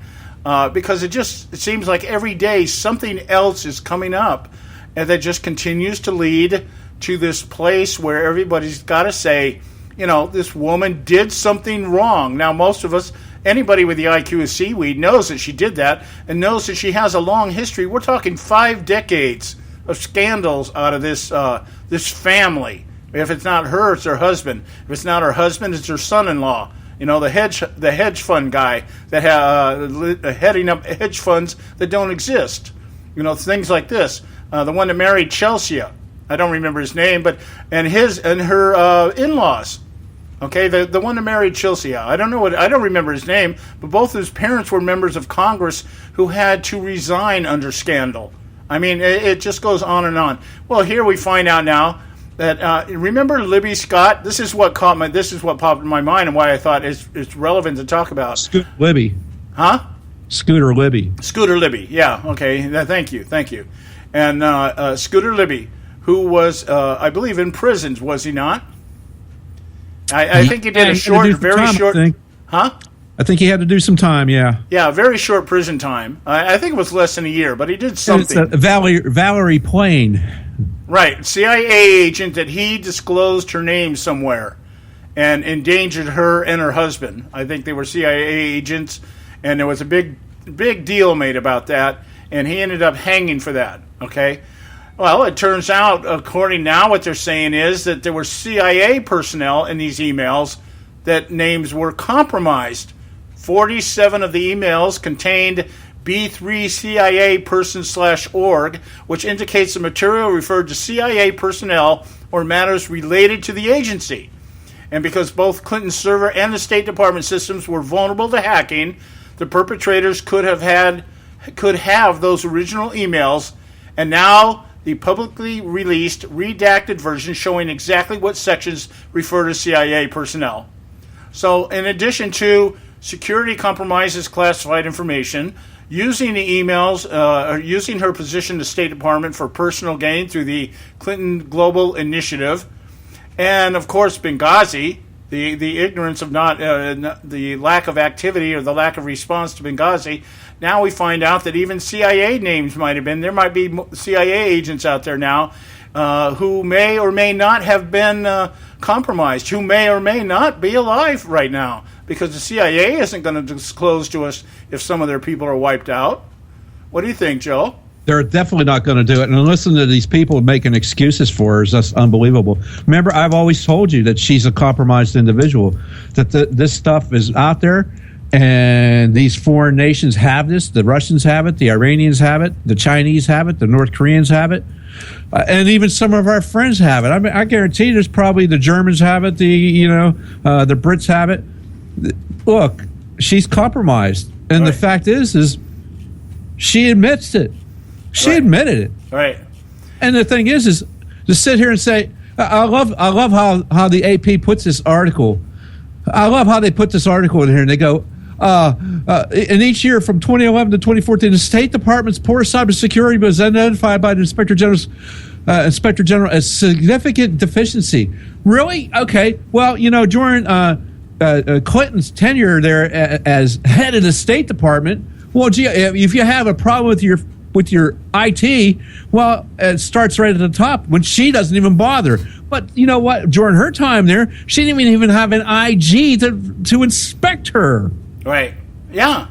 Because it seems like every day something else is coming up and that just continues to lead to this place where everybody's got to say, this woman did something wrong. Now, most of us, anybody with the IQ of seaweed knows that she did that and knows that she has a long history. We're talking 5 decades of scandals out of this family. If it's not her, it's her husband. If it's not her husband, it's her son-in-law. The hedge fund guy that heading up hedge funds that don't exist. Things like this. The one that married Chelsea, I don't remember his name, but and her in-laws. Okay, the one that married Chelsea, I don't remember his name, but both his parents were members of Congress who had to resign under scandal. I mean, it just goes on and on. Well, here we find out now that remember Libby Scott? This is what popped in my mind and why I thought it's relevant to talk about. Scooter Libby. Huh? Scooter Libby. Scooter Libby. Yeah. Okay. Thank you. And Scooter Libby, who was, I believe, in prisons, was he not? I think he did a very short. Huh? I think he had to do some time. Yeah. Yeah, very short prison time. I think it was less than a year, but he did something. It's Valerie Plame. Right, CIA agent that he disclosed her name somewhere and endangered her and her husband. I think they were CIA agents, and there was a big deal made about that, and he ended up hanging for that, okay? Well, it turns out, according now what they're saying is that there were CIA personnel in these emails that names were compromised. 47 of the emails contained B3 CIA person/org, which indicates the material referred to CIA personnel or matters related to the agency. And because both Clinton's server and the State Department systems were vulnerable to hacking, the perpetrators could have those original emails, and now the publicly released redacted version showing exactly what sections refer to CIA personnel. So in addition to security compromises classified information, using the emails, using her position in the State Department for personal gain through the Clinton Global Initiative, and of course Benghazi, the ignorance of the lack of activity or the lack of response to Benghazi. Now we find out that even CIA names might have been. There might be CIA agents out there now who may or may not have been compromised, who may or may not be alive right now, because the CIA isn't going to disclose to us if some of their people are wiped out. What do you think, Joe? They're definitely not going to do it. And listen to these people making excuses for her is just unbelievable. Remember, I've always told you that she's a compromised individual, that this stuff is out there, and these foreign nations have this. The Russians have it, the Iranians have it, the Chinese have it, the North Koreans have it, and even some of our friends have it. I mean, I guarantee you there's probably the Germans have it, the Brits have it. Look, she's compromised. And the fact is she admits it. She admitted it. Right. And the thing is to sit here and say, I love how the AP puts this article. I love how they put this article in here, and they go, in each year from 2011 to 2014, the State Department's poor cybersecurity was identified by the Inspector General as significant deficiency. Really? Okay. Well, during Clinton's tenure there as head of the State Department, well, gee, if you have a problem with your with your IT, well, it starts right at the top when she doesn't even bother. But you know what? During her time there, she didn't even have an IG to inspect her. Right. Yeah.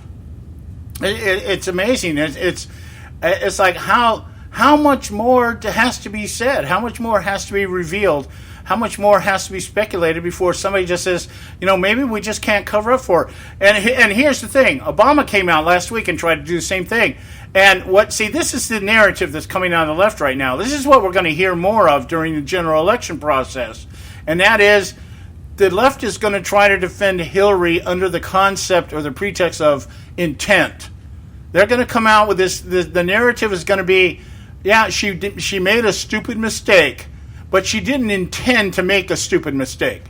It's amazing. It's like how much more has to be said? How much more has to be revealed? How much more has to be speculated before somebody just says, maybe we just can't cover up for it? And here's the thing. Obama came out last week and tried to do the same thing. And this is the narrative that's coming out of the left right now. This is what we're going to hear more of during the general election process. And that is the left is going to try to defend Hillary under the concept or the pretext of intent. They're going to come out with this. The narrative is going to be, yeah, she made a stupid mistake, but she didn't intend to make a stupid mistake.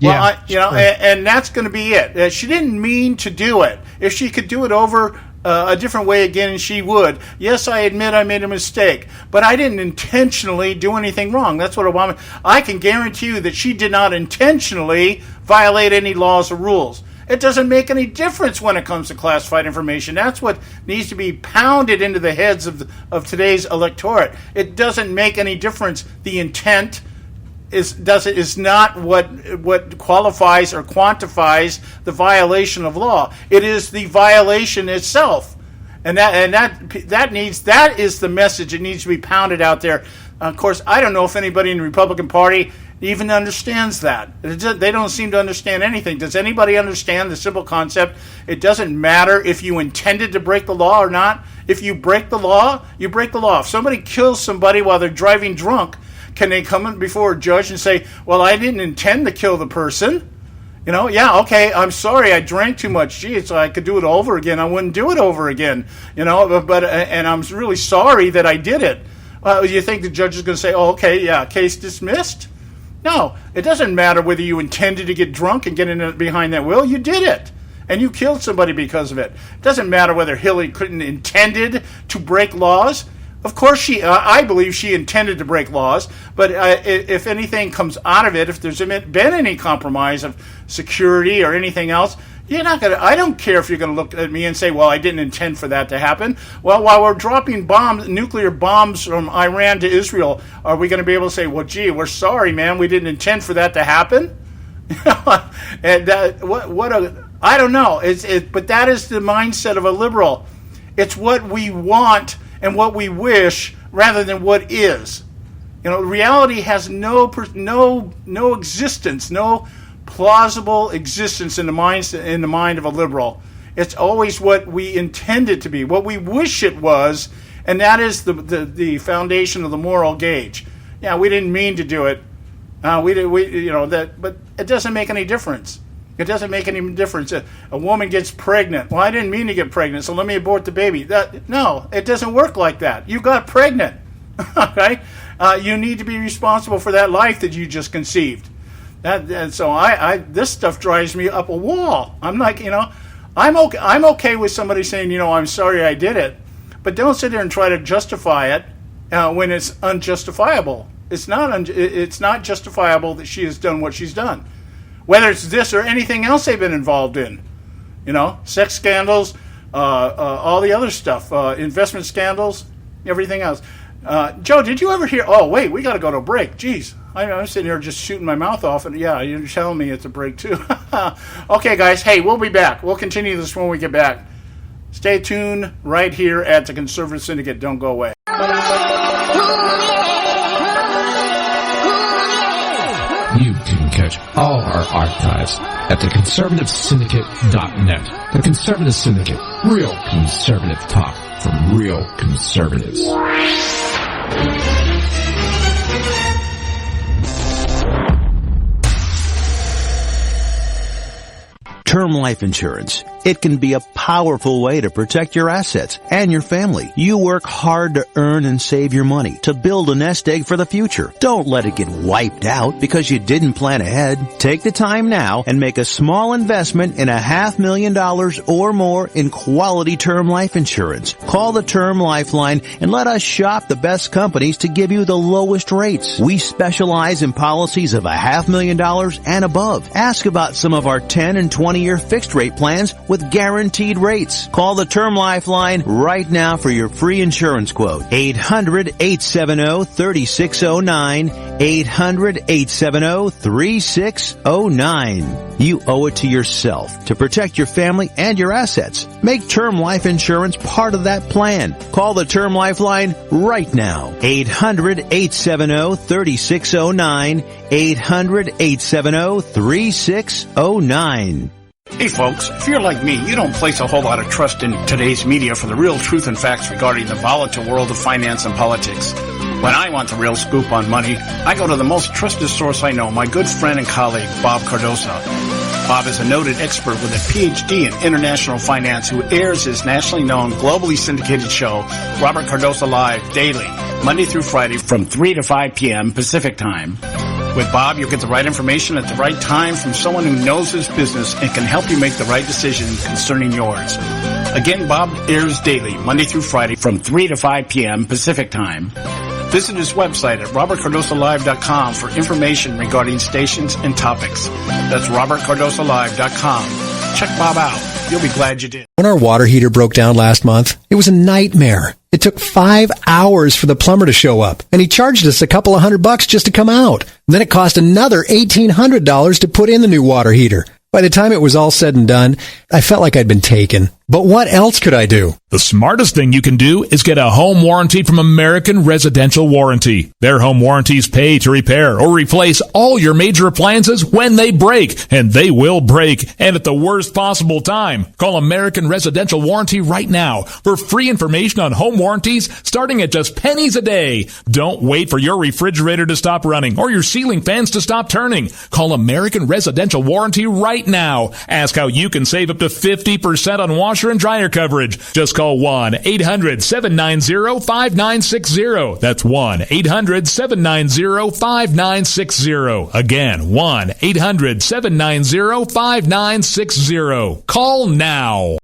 Well, and that's going to be it. She didn't mean to do it. If she could do it over a different way again, she would. Yes, I admit I made a mistake, but I didn't intentionally do anything wrong. That's what Obama. I can guarantee you that she did not intentionally violate any laws or rules. It doesn't make any difference when it comes to classified information. That's what needs to be pounded into the heads of today's electorate. It doesn't make any difference. The intent is not what qualifies or quantifies the violation of law. It is the violation itself, and that is the message. It needs to be pounded out there. Of course, I don't know if anybody in the Republican Party even understands that. They don't seem to understand anything. Does anybody understand the simple concept? It doesn't matter if you intended to break the law or not. If you break the law, you break the law. If somebody kills somebody while they're driving drunk, can they come in before a judge and say, well, I didn't intend to kill the person? Yeah, okay, I'm sorry, I drank too much. Gee, so I could do it over again. I wouldn't do it over again. But I'm really sorry that I did it. You think the judge is going to say, oh, okay, yeah, case dismissed? No, it doesn't matter whether you intended to get drunk and get in behind that wheel. You did it, and you killed somebody because of it. It doesn't matter whether Hillary Clinton intended to break laws. Of course, I believe she intended to break laws, but if anything comes out of it, if there's been any compromise of security or anything else, you're not going to. I don't care if you're going to look at me and say, well, I didn't intend for that to happen. Well, while we're dropping nuclear bombs from Iran to Israel, are we going to be able to say, well, gee, we're sorry, man, we didn't intend for that to happen? And I don't know. But that is the mindset of a liberal. It's what we want and what we wish rather than what is. Reality has no existence, no plausible existence in the mind of a liberal. It's always what we intend it to be, what we wish it was, and that is the foundation of the moral gauge. Yeah, we didn't mean to do it. But it doesn't make any difference. It doesn't make any difference. A woman gets pregnant. Well, I didn't mean to get pregnant, so let me abort the baby. No, it doesn't work like that. You got pregnant. Okay? You need to be responsible for that life that you just conceived. So this stuff drives me up a wall. I'm like, I'm okay with somebody saying, I'm sorry I did it, but don't sit there and try to justify it when it's unjustifiable. It's not justifiable that she has done what she's done, whether it's this or anything else they've been involved in. Sex scandals, all the other stuff, investment scandals, everything else. Joe, did you ever hear? Oh, wait, we got to go to a break. Jeez. I'm sitting here just shooting my mouth off, and yeah, you're telling me it's a break too. Okay, guys, hey, we'll be back. We'll continue this when we get back. Stay tuned right here at the Conservative Syndicate. Don't go away. You can catch all our archives at theconservativesyndicate.net. The Conservative Syndicate. Real conservative talk from real conservatives. Term life insurance. It can be a powerful way to protect your assets and your family. You work hard to earn and save your money to build a nest egg for the future. Don't let it get wiped out because you didn't plan ahead. Take the time now and make a small investment in $500,000 or more in quality term life insurance. Call the Term Lifeline and let us shop the best companies to give you the lowest rates. We specialize in policies of $500,000 and above. Ask about some of our 10 and 20-year fixed rate plans with with guaranteed rates. Call the Term Life line right now for your free insurance quote. 800-870-3609. 800-870-3609. You owe it to yourself to protect your family and your assets. Make term life insurance part of that plan. Call the Term Life line right now. 800-870-3609. 800-870-3609. Hey folks, if you're like me, you don't place a whole lot of trust in today's media for the real truth and facts regarding the volatile world of finance and politics. When I want the real scoop on money, I go to the most trusted source I know, my good friend and colleague, Bob Cardoso. Bob is a noted expert with a PhD in international finance who airs his nationally known, globally syndicated show, Robert Cardoso Live, daily, Monday through Friday from 3 to 5 p.m. Pacific Time. With Bob, you'll get the right information at the right time from someone who knows his business and can help you make the right decision concerning yours. Again, Bob airs daily, Monday through Friday from 3 to 5 p.m. Pacific Time. Visit his website at robertcardosolive.com for information regarding stations and topics. That's robertcardosolive.com. Check Bob out. You'll be glad you did. When our water heater broke down last month, it was a nightmare. It took 5 hours for the plumber to show up, and he charged us a couple of $100 just to come out. And then it cost another $1,800 to put in the new water heater. By the time it was all said and done, I felt like I'd been taken. But what else could I do? The smartest thing you can do is get a home warranty from American Residential Warranty. Their home warranties pay to repair or replace all your major appliances when they break, and they will break, and at the worst possible time. Call American Residential Warranty right now for free information on home warranties starting at just pennies a day. Don't wait for your refrigerator to stop running or your ceiling fans to stop turning. Call American Residential Warranty right now. Ask how you can save up to 50% on washer and dryer coverage. Just call 1-800-790-5960. That's 1-800-790-5960. Again, 1-800-790-5960. Call now.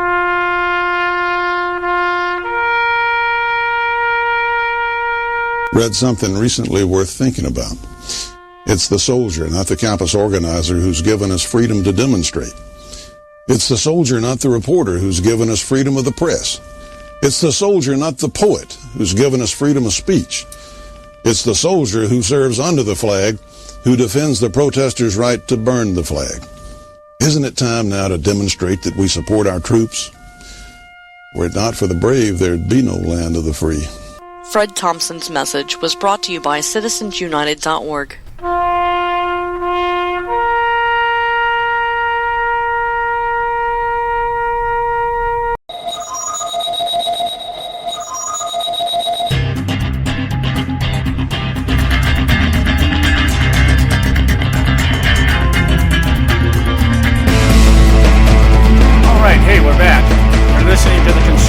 Read something recently worth thinking about. It's the soldier, not the campus organizer, who's given us freedom to demonstrate. It's the soldier, not the reporter, who's given us freedom of the press. It's the soldier, not the poet, who's given us freedom of speech. It's the soldier who serves under the flag, who defends the protesters' right to burn the flag. Isn't it time now to demonstrate that we support our troops? Were it not for the brave, there'd be no land of the free. Fred Thompson's message was brought to you by citizensunited.org.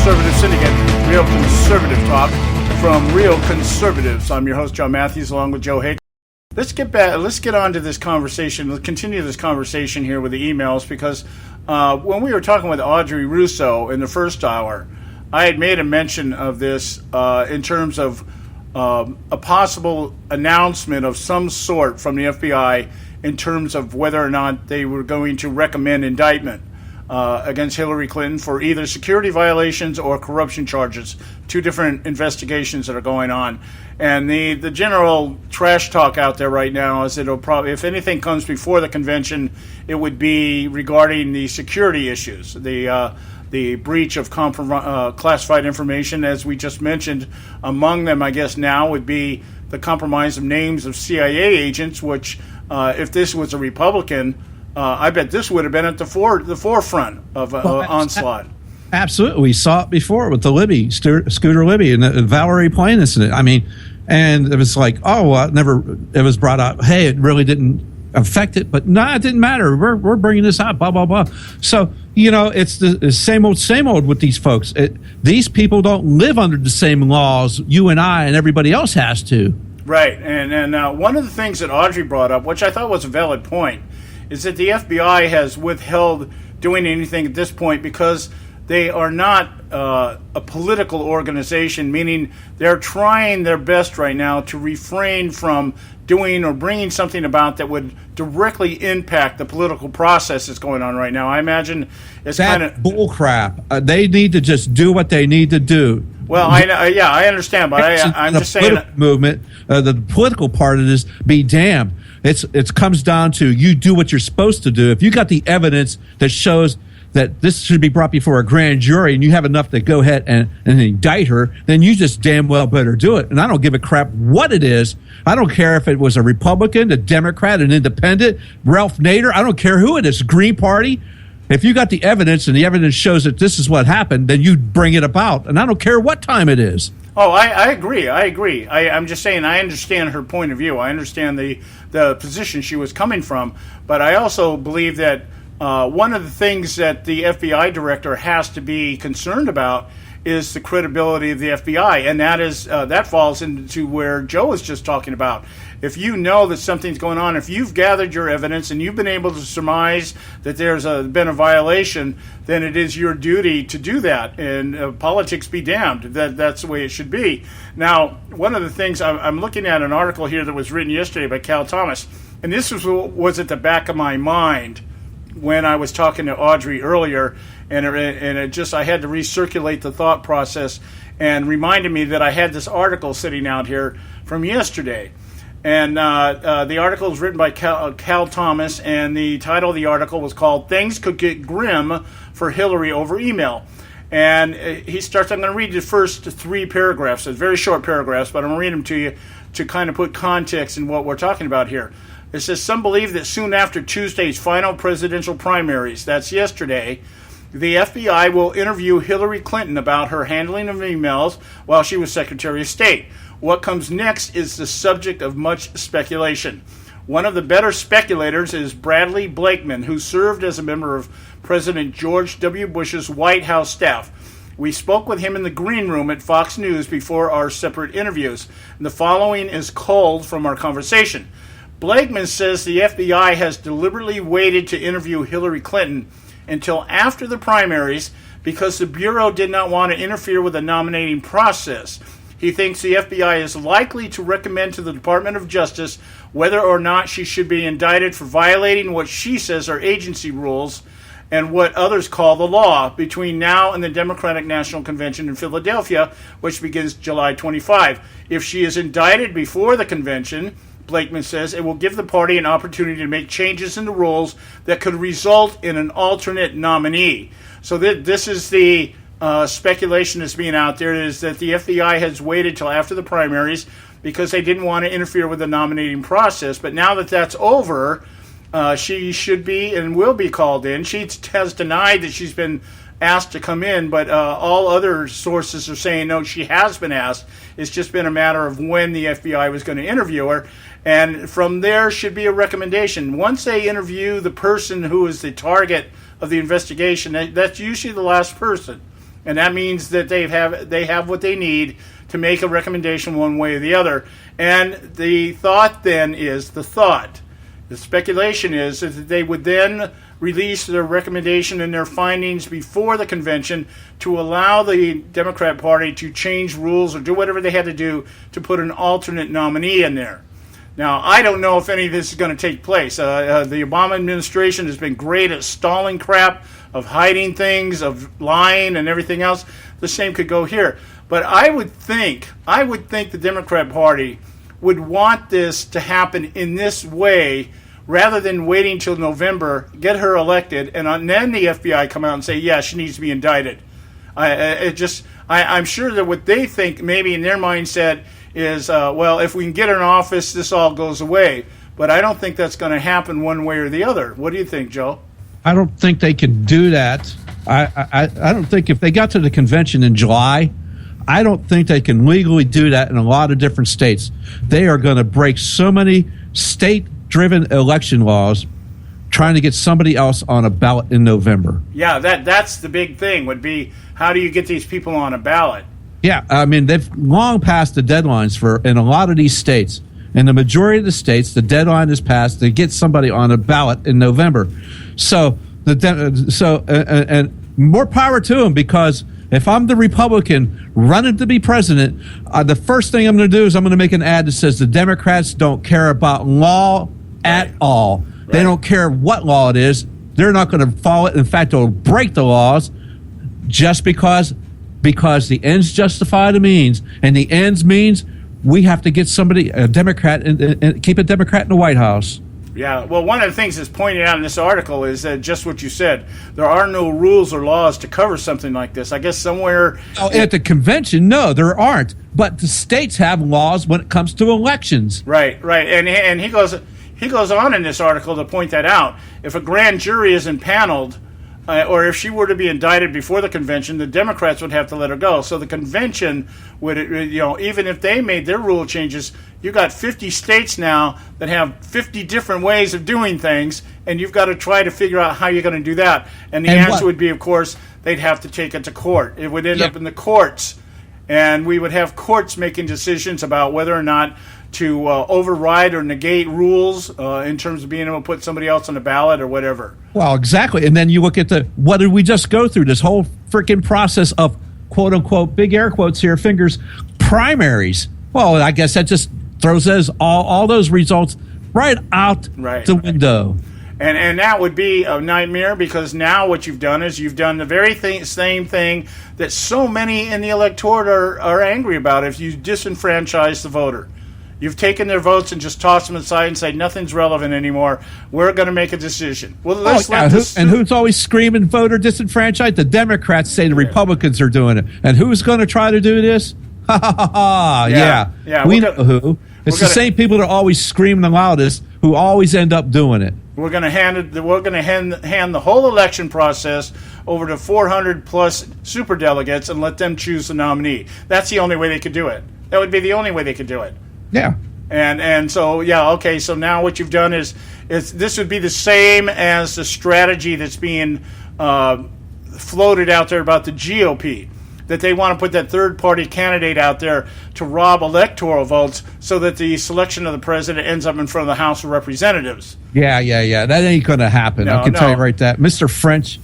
Conservative Syndicate, real conservative talk from Real Conservatives. I'm your host, John Matthews, along with Joe Hick. Let's get on to this conversation. Let's continue this conversation here with the emails, because when we were talking with Audrey Russo in the first hour, I had made a mention of this in terms of a possible announcement of some sort from the FBI in terms of whether or not they were going to recommend indictment against Hillary Clinton for either security violations or corruption charges. Two different investigations that are going on. And the general trash talk out there right now is it'll probably, if anything comes before the convention, it would be regarding the security issues, the breach of classified information, as we just mentioned. Among them, I guess now, would be the compromise of names of CIA agents, which, if this was a Republican, I bet this would have been at the forefront of onslaught. Absolutely. We saw it before with the Libby, Scooter Libby, and the Valerie Plame incident. I mean, and it was like, it was brought up, hey, it really didn't affect it, but no, it didn't matter. We're bringing this up, blah, blah, blah. So, it's the same old with these folks. These people don't live under the same laws you and I and everybody else has to. Right. And one of the things that Audrey brought up, which I thought was a valid point, is that the FBI has withheld doing anything at this point because they are not a political organization, meaning they're trying their best right now to refrain from doing or bringing something about that would directly impact the political process that's going on right now. I imagine it's kind of bull crap. They need to just do what they need to do. Well, I understand, but I'm just saying movement. The political part of this, be damned. It comes down to you do what you're supposed to do. If you got the evidence that shows that this should be brought before a grand jury and you have enough to go ahead and indict her, then you just damn well better do it. And I don't give a crap what it is. I don't care if it was a Republican, a Democrat, an independent, Ralph Nader. I don't care who it is, Green Party. If you got the evidence and the evidence shows that this is what happened, then you bring it about. And I don't care what time it is. Oh, I agree. I'm just saying I understand her point of view. I understand the position she was coming from. But I also believe that one of the things that the FBI director has to be concerned about is the credibility of the FBI, and that falls into where Joe was just talking about. If you know that something's going on, if you've gathered your evidence and you've been able to surmise that there's been a violation, then it is your duty to do that. And politics be damned. That's the way it should be. Now, one of the things, I'm looking at an article here that was written yesterday by Cal Thomas, and this was at the back of my mind when I was talking to Audrey earlier, and it just, I had to recirculate the thought process and reminded me that I had this article sitting out here from yesterday. And the article is written by Cal Thomas, and the title of the article was called "Things Could Get Grim for Hillary Over Email." And he starts, I'm going to read the first 3 paragraphs. It's very short paragraphs, but I'm going to read them to you to kind of put context in what we're talking about here. It says, some believe that soon after Tuesday's final presidential primaries, that's yesterday, the FBI will interview Hillary Clinton about her handling of emails while she was Secretary of State. What comes next is the subject of much speculation. One of the better speculators is Bradley Blakeman, who served as a member of President George W. Bush's White House staff. We spoke with him in the green room at Fox News before our separate interviews. And the following is culled from our conversation. Blakeman says the FBI has deliberately waited to interview Hillary Clinton until after the primaries because the Bureau did not want to interfere with the nominating process. He thinks the FBI is likely to recommend to the Department of Justice whether or not she should be indicted for violating what she says are agency rules and what others call the law between now and the Democratic National Convention in Philadelphia, which begins July 25. If she is indicted before the convention, Blakeman says, it will give the party an opportunity to make changes in the rules that could result in an alternate nominee. So this is the speculation that's being out there, is that the FBI has waited till after the primaries because they didn't want to interfere with the nominating process. But now that that's over, she should be and will be called in. She has denied that she's been asked to come in, but all other sources are saying, no, she has been asked. It's just been a matter of when the FBI was going to interview her. And from there should be a recommendation. Once they interview the person who is the target of the investigation, that's usually the last person. And that means that they have what they need to make a recommendation one way or the other. And the thought then is the speculation is that they would then release their recommendation and their findings before the convention to allow the Democrat Party to change rules or do whatever they had to do to put an alternate nominee in there. Now, I don't know if any of this is going to take place. The Obama administration has been great at stalling crap, of hiding things, of lying and everything else. The same could go here. But I would think the Democrat Party would want this to happen in this way rather than waiting till November, get her elected, and then the FBI come out and say, yeah, she needs to be indicted. I'm sure that what they think maybe in their mindset is, well, if we can get her in office, this all goes away. But I don't think that's going to happen one way or the other. What do you think, Joe? I don't think they can do that. I don't think if they got to the convention in July, I don't think they can legally do that in a lot of different states. They are going to break so many state-driven election laws trying to get somebody else on a ballot in November. Yeah, that's the big thing would be, how do you get these people on a ballot? Yeah, I mean, they've long passed the deadlines in a lot of these states. In the majority of the states, the deadline is passed to get somebody on a ballot in November. So, and more power to them, because if I'm the Republican running to be president, the first thing I'm going to do is I'm going to make an ad that says the Democrats don't care about law at all. Right. They don't care what law it is. They're not going to follow it. In fact, they'll break the laws just because the ends justify the means, and the ends means we have to get a Democrat, and keep a Democrat in the White House. Yeah, well, one of the things that's pointed out in this article is that just what you said. There are no rules or laws to cover something like this. I guess somewhere... at the convention, no, there aren't. But the states have laws when it comes to elections. Right. And he goes on in this article to point that out. If a grand jury is impaneled, or if she were to be indicted before the convention, the Democrats would have to let her go. So the convention would, even if they made their rule changes, you got 50 states now that have 50 different ways of doing things, and you've got to try to figure out how you're going to do that. And the answer would be, of course, they'd have to take it to court. It would end up in the courts, and we would have courts making decisions about whether or not to override or negate rules in terms of being able to put somebody else on the ballot or whatever. Well, exactly. And then you look at what did we just go through? This whole freaking process of, quote unquote, big air quotes here, fingers, primaries. Well, I guess that just throws all those results right out the window. And that would be a nightmare, because now what you've done is you've done the very same thing that so many in the electorate are angry about. If you disenfranchise the voter, you've taken their votes and just tossed them aside and say nothing's relevant anymore. We're going to make a decision. Well, and who's always screaming voter disenfranchised? The Democrats say the Republicans are doing it. And who's going to try to do this? Ha ha ha ha! Yeah. We know who. It's the same people that are always screaming the loudest who always end up doing it. We're going to hand the whole election process over to 400 plus superdelegates and let them choose the nominee. That's the only way they could do it. That would be the only way they could do it. Yeah. And so, okay, so now what you've done is this would be the same as the strategy that's being floated out there about the GOP, that they want to put that third-party candidate out there to rob electoral votes so that the selection of the president ends up in front of the House of Representatives. Yeah. That ain't going to happen. I can tell you right that. Mr. French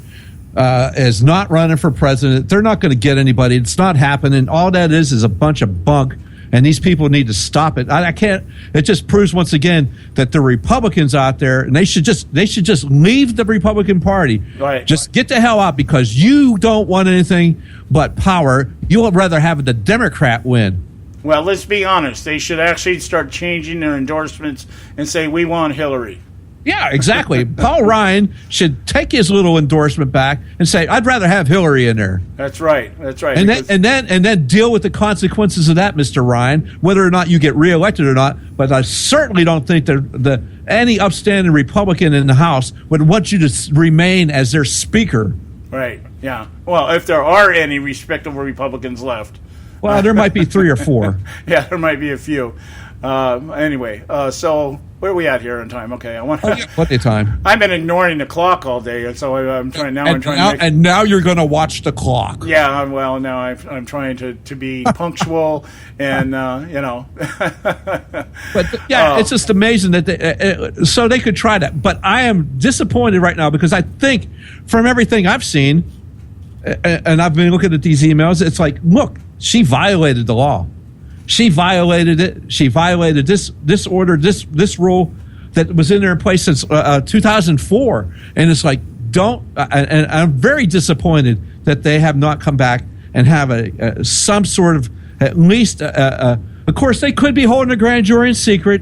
is not running for president. They're not going to get anybody. It's not happening. All that is a bunch of bunk. And these people need to stop it. I can't. It just proves once again that the Republicans out there, and they should just leave the Republican Party. Right. Just get the hell out, because you don't want anything but power. You would rather have the Democrat win. Well, let's be honest. They should actually start changing their endorsements and say, we want Hillary. Yeah, exactly. Paul Ryan should take his little endorsement back and say, "I'd rather have Hillary in there." That's right. And then deal with the consequences of that, Mr. Ryan, whether or not you get reelected or not. But I certainly don't think that any upstanding Republican in the House would want you to remain as their speaker. Right. Yeah. Well, if there are any respectable Republicans left. Well, there might be 3 or 4. Yeah, there might be a few. Anyway, so where are we at here in time? Okay, what the time? I've been ignoring the clock all day, and so I'm trying now. And now you're going to watch the clock. Yeah, well, now I'm trying to be punctual, and But it's just amazing that so they could try that. But I am disappointed right now, because I think from everything I've seen, and I've been looking at these emails, it's like, look, she violated the law. She violated it. She violated this order, this rule that was in there in place since 2004. And it's like, and I'm very disappointed that they have not come back and have some sort of, at least, of course, they could be holding a grand jury in secret.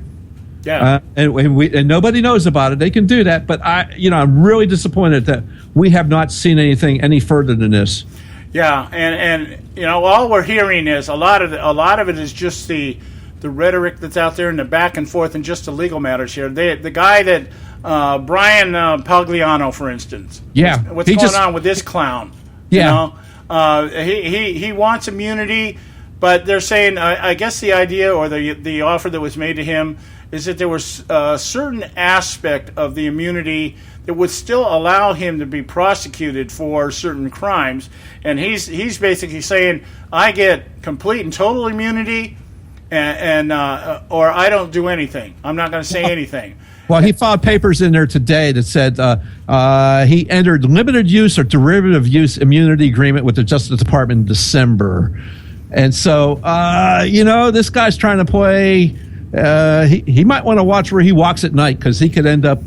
Yeah. And nobody knows about it. They can do that. But I'm really disappointed that we have not seen anything any further than this. Yeah, and all we're hearing is a lot of it is just the rhetoric that's out there and the back and forth and just the legal matters here. The guy that Brian Pagliano, for instance. Yeah, what's going on with this clown? Yeah, he wants immunity, but they're saying I guess the idea or the offer that was made to him is that there was a certain aspect of the immunity that would still allow him to be prosecuted for certain crimes, and he's basically saying, I get complete and total immunity, or I don't do anything. I'm not going to say anything. Well, he filed papers in there today that said he entered limited use or derivative use immunity agreement with the Justice Department in December. And so, this guy's trying to play. He might want to watch where he walks at night, because he could end up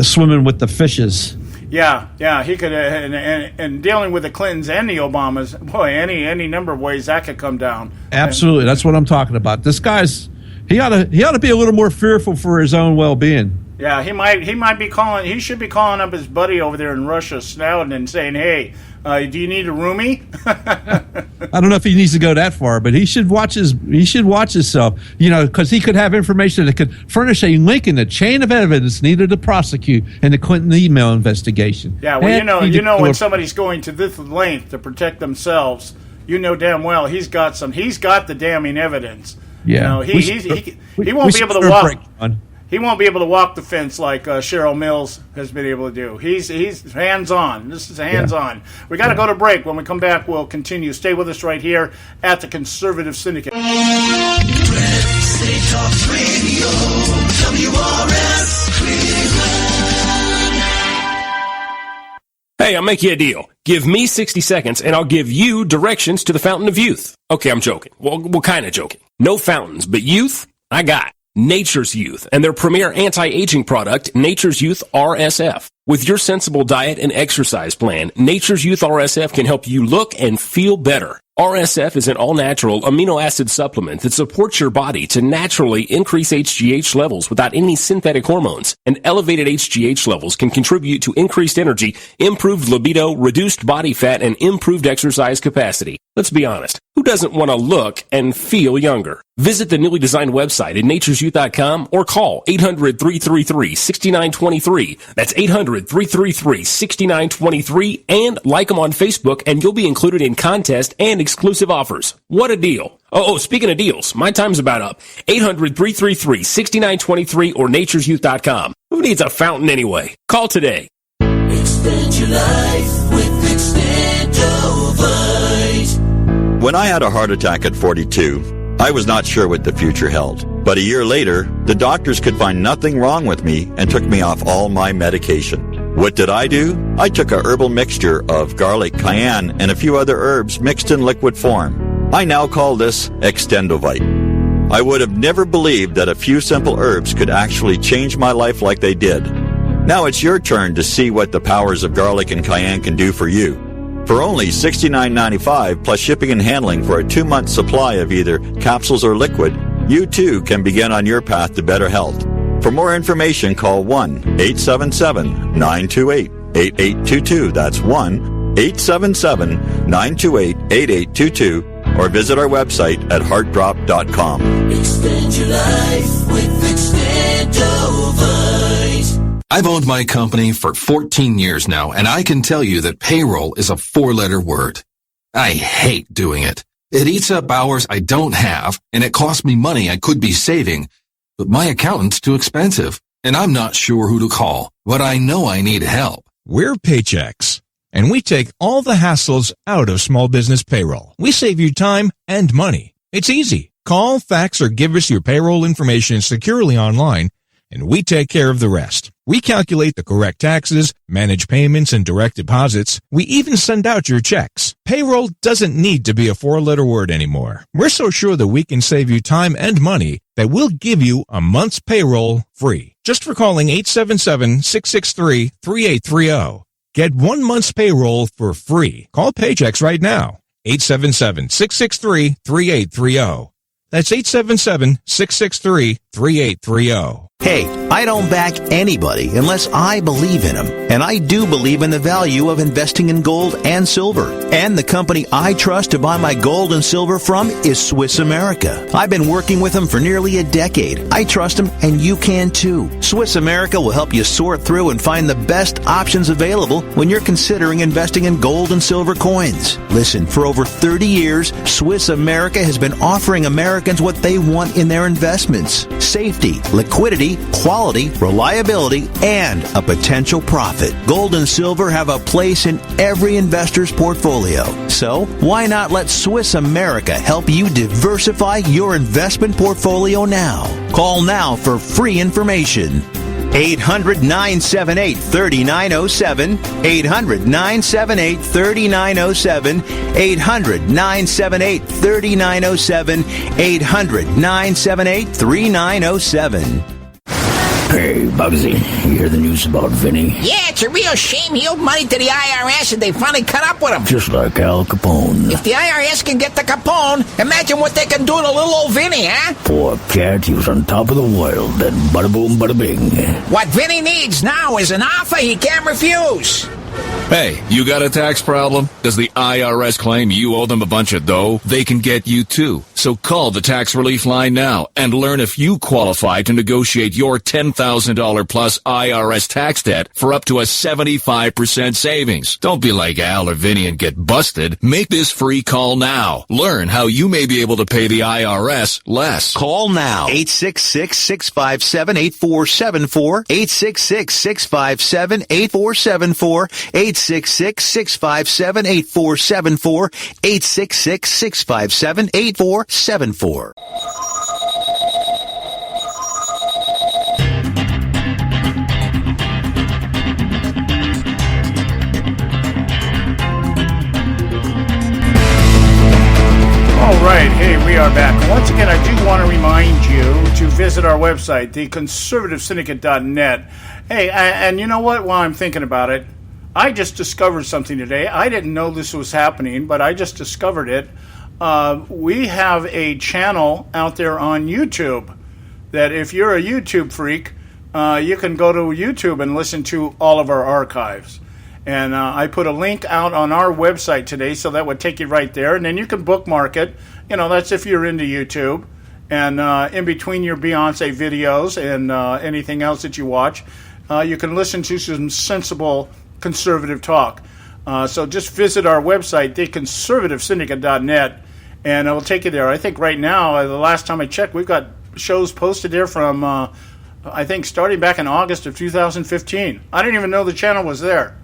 swimming with the fishes. Yeah, he could. And dealing with the Clintons and the Obamas, boy, any number of ways that could come down. Absolutely, that's what I'm talking about. This guy's he ought to be a little more fearful for his own well-being. Yeah, he might be calling. He should be calling up his buddy over there in Russia, Snowden, and saying, "Hey, do you need a roomie?" I don't know if he needs to go that far, but he should watch himself. Because he could have information that could furnish a link in the chain of evidence needed to prosecute in the Clinton email investigation. Yeah, well, when somebody's going to this length to protect themselves, you know damn well he's got the damning evidence. Yeah, he won't be able to walk. He won't be able to walk the fence like Cheryl Mills has been able to do. He's hands-on. This is hands-on. We got to go to break. When we come back, we'll continue. Stay with us right here at the Conservative Syndicate. State Talk Radio, WRS Cleveland. Hey, I'll make you a deal. Give me 60 seconds and I'll give you directions to the Fountain of Youth. Okay, I'm joking. Well, kind of joking. No fountains, but youth, I got. Nature's Youth and their premier anti-aging product, Nature's Youth RSF. With your sensible diet and exercise plan, Nature's Youth RSF can help you look and feel better. RSF is an all-natural amino acid supplement that supports your body to naturally increase HGH levels without any synthetic hormones. And elevated HGH levels can contribute to increased energy, improved libido, reduced body fat, and improved exercise capacity. Let's be honest. Who doesn't want to look and feel younger? Visit the newly designed website at naturesyouth.com or call 800-333-6923. That's 800-333-6923, and like them on Facebook and you'll be included in contest and exclusive offers. What a deal. Oh, speaking of deals, my time's about up. 800-333-6923 or naturesyouth.com. Who needs a fountain anyway? Call today. Extend your life with Extendovite. When I had a heart attack at 42, I was not sure what the future held. But a year later, the doctors could find nothing wrong with me and took me off all my medication. What did I do? I took a herbal mixture of garlic, cayenne, and a few other herbs mixed in liquid form. I now call this Extendovite. I would have never believed that a few simple herbs could actually change my life like they did. Now it's your turn to see what the powers of garlic and cayenne can do for you. For only $69.95 plus shipping and handling for a 2-month supply of either capsules or liquid, you too can begin on your path to better health. For more information, call 1-877-928-8822. That's 1-877-928-8822. Or visit our website at heartdrop.com. Extend your life with Extendovite. I've owned my company for 14 years now, and I can tell you that payroll is a 4-letter word. I hate doing it. It eats up hours I don't have, and it costs me money I could be saving. But my accountant's too expensive, and I'm not sure who to call, but I know I need help. We're Paychex, and we take all the hassles out of small business payroll. We save you time and money. It's easy. Call, fax, or give us your payroll information securely online, and we take care of the rest. We calculate the correct taxes, manage payments and direct deposits. We even send out your checks. Payroll doesn't need to be a 4-letter word anymore. We're so sure that we can save you time and money that we'll give you a month's payroll free. Just for calling 877-663-3830. Get 1 month's payroll for free. Call Paychex right now. 877-663-3830. That's 877-663-3830. Hey, I don't back anybody unless I believe in them. And I do believe in the value of investing in gold and silver. And the company I trust to buy my gold and silver from is Swiss America. I've been working with them for nearly a decade. I trust them, and you can too. Swiss America will help you sort through and find the best options available when you're considering investing in gold and silver coins. Listen, for over 30 years, Swiss America has been offering Americans what they want in their investments: safety, liquidity, security, quality, reliability, and a potential profit. Gold and silver have a place in every investor's portfolio. So why not let Swiss America help you diversify your investment portfolio now? Call now for free information. 800-978-3907, 800-978-3907, 800-978-3907, 800-978-3907. Hey, Bugsy, you hear the news about Vinny? Yeah, it's a real shame. He owed money to the IRS and they finally cut up with him. Just like Al Capone. If the IRS can get the Capone, imagine what they can do to little old Vinny, huh? Poor cat, he was on top of the world. Then bada boom, bada bing. What Vinny needs now is an offer he can't refuse. Hey, you got a tax problem? Does the IRS claim you owe them a bunch of dough? They can get you too. So call the tax relief line now and learn if you qualify to negotiate your $10,000 plus IRS tax debt for up to a 75% savings. Don't be like Al or Vinny and get busted. Make this free call now. Learn how you may be able to pay the IRS less. Call now. 866-657-8474. 866-657-8474. 866-657-8474. 866-657-8474. All right, hey, we are back. Once again, I do want to remind you to visit our website, theconservativesyndicate.net. Hey, and you know what? While I'm thinking about it, I just discovered something today. I didn't know this was happening, but I just discovered it. We have a channel out there on YouTube that if you're a YouTube freak, you can go to YouTube and listen to all of our archives. And I put a link out on our website today, so that would take you right there. And then you can bookmark it. You know, that's if you're into YouTube. And in between your Beyonce videos and anything else that you watch, you can listen to some sensible conservative talk. So just visit our website, theconservativesyndicate.net, and it will take you there. I think right now, the last time I checked, we've got shows posted there from, I think, starting back in August of 2015. I didn't even know the channel was there.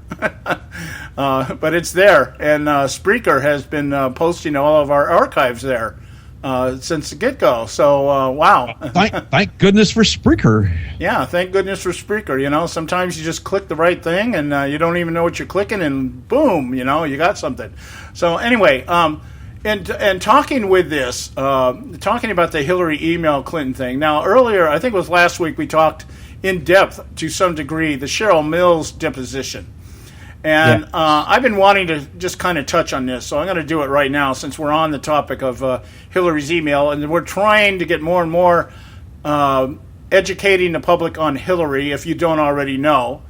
But it's there. And Spreaker has been posting all of our archives there since the get-go. So, wow. Thank goodness for Spreaker. Yeah, thank goodness for Spreaker. You know, sometimes you just click the right thing and you don't even know what you're clicking, and boom, you know, you got something. So anyway, and talking with this, talking about the Hillary email Clinton thing. Now, earlier, I think it was last week, we talked in depth to some degree the Cheryl Mills deposition. And I've been wanting to just kind of touch on this, so I'm going to do it right now since we're on the topic of Hillary's email, and we're trying to get more and more educating the public on Hillary, if you don't already know.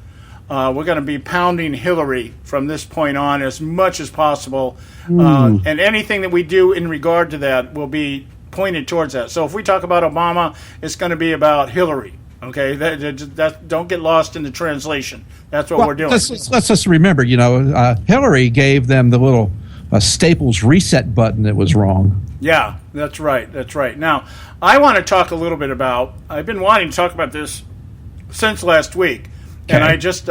We're going to be pounding Hillary from this point on as much as possible, and anything that we do in regard to that will be pointed towards that. So if we talk about Obama, it's going to be about Hillary. Okay, that don't get lost in the translation. That's what we're doing. Let's just remember, you know, Hillary gave them the little Staples reset button that was wrong. Yeah, that's right. That's right. Now, I want to talk a little bit about. I've been wanting to talk about this since last week, and I just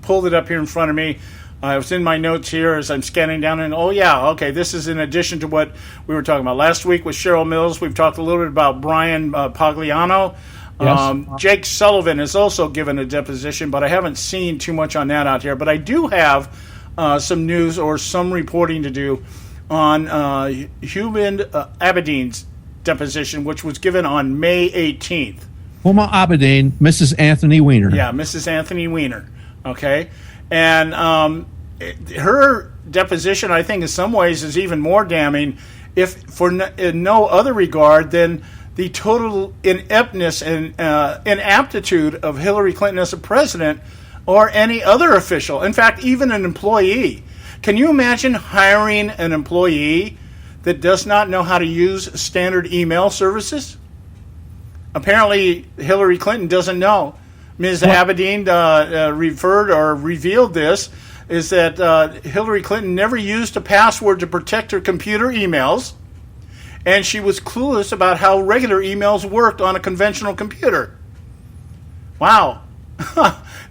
pulled it up here in front of me. I was in my notes here as I'm scanning down, and this is in addition to what we were talking about last week with Cheryl Mills. We've talked a little bit about Brian Pagliano. Yes. Jake Sullivan has also given a deposition, but I haven't seen too much on that out here. But I do have some news or some reporting to do on Hubin Abedin's deposition, which was given on May 18th. Huma Abedin, Mrs. Anthony Weiner. Yeah, Mrs. Anthony Weiner. Okay. And her deposition, I think, in some ways is even more damning, if for in no other regard than the total ineptness and inaptitude of Hillary Clinton as a president or any other official. In fact, even an employee. Can you imagine hiring an employee that does not know how to use standard email services? Apparently, Hillary Clinton doesn't know. Ms. Abedin referred or revealed this, is that Hillary Clinton never used a password to protect her computer emails, and she was clueless about how regular emails worked on a conventional computer. Wow.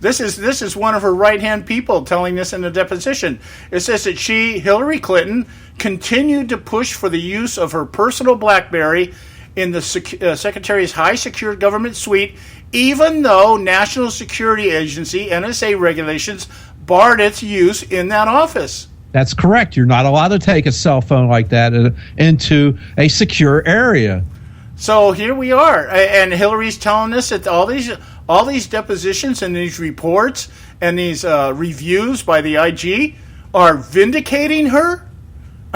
This is one of her right-hand people telling this in a deposition. It says that Hillary Clinton, continued to push for the use of her personal BlackBerry in the Secretary's high-secure government suite, even though National Security Agency, NSA regulations, barred its use in that office. That's correct. You're not allowed to take a cell phone like that into a secure area. So here we are, and Hillary's telling us that all these depositions and these reports and these reviews by the IG are vindicating her.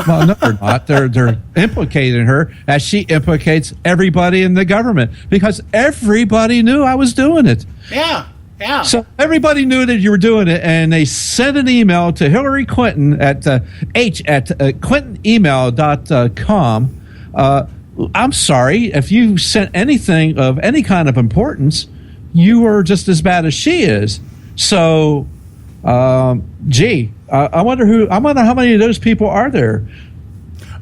Well, no, they're not. They're implicating her as she implicates everybody in the government, because everybody knew I was doing it. Yeah. Yeah. So everybody knew that you were doing it, and they sent an email to Hillary Clinton at clintonemail.com. I'm sorry, if you sent anything of any kind of importance, you were just as bad as she is. So, I wonder how many of those people are there.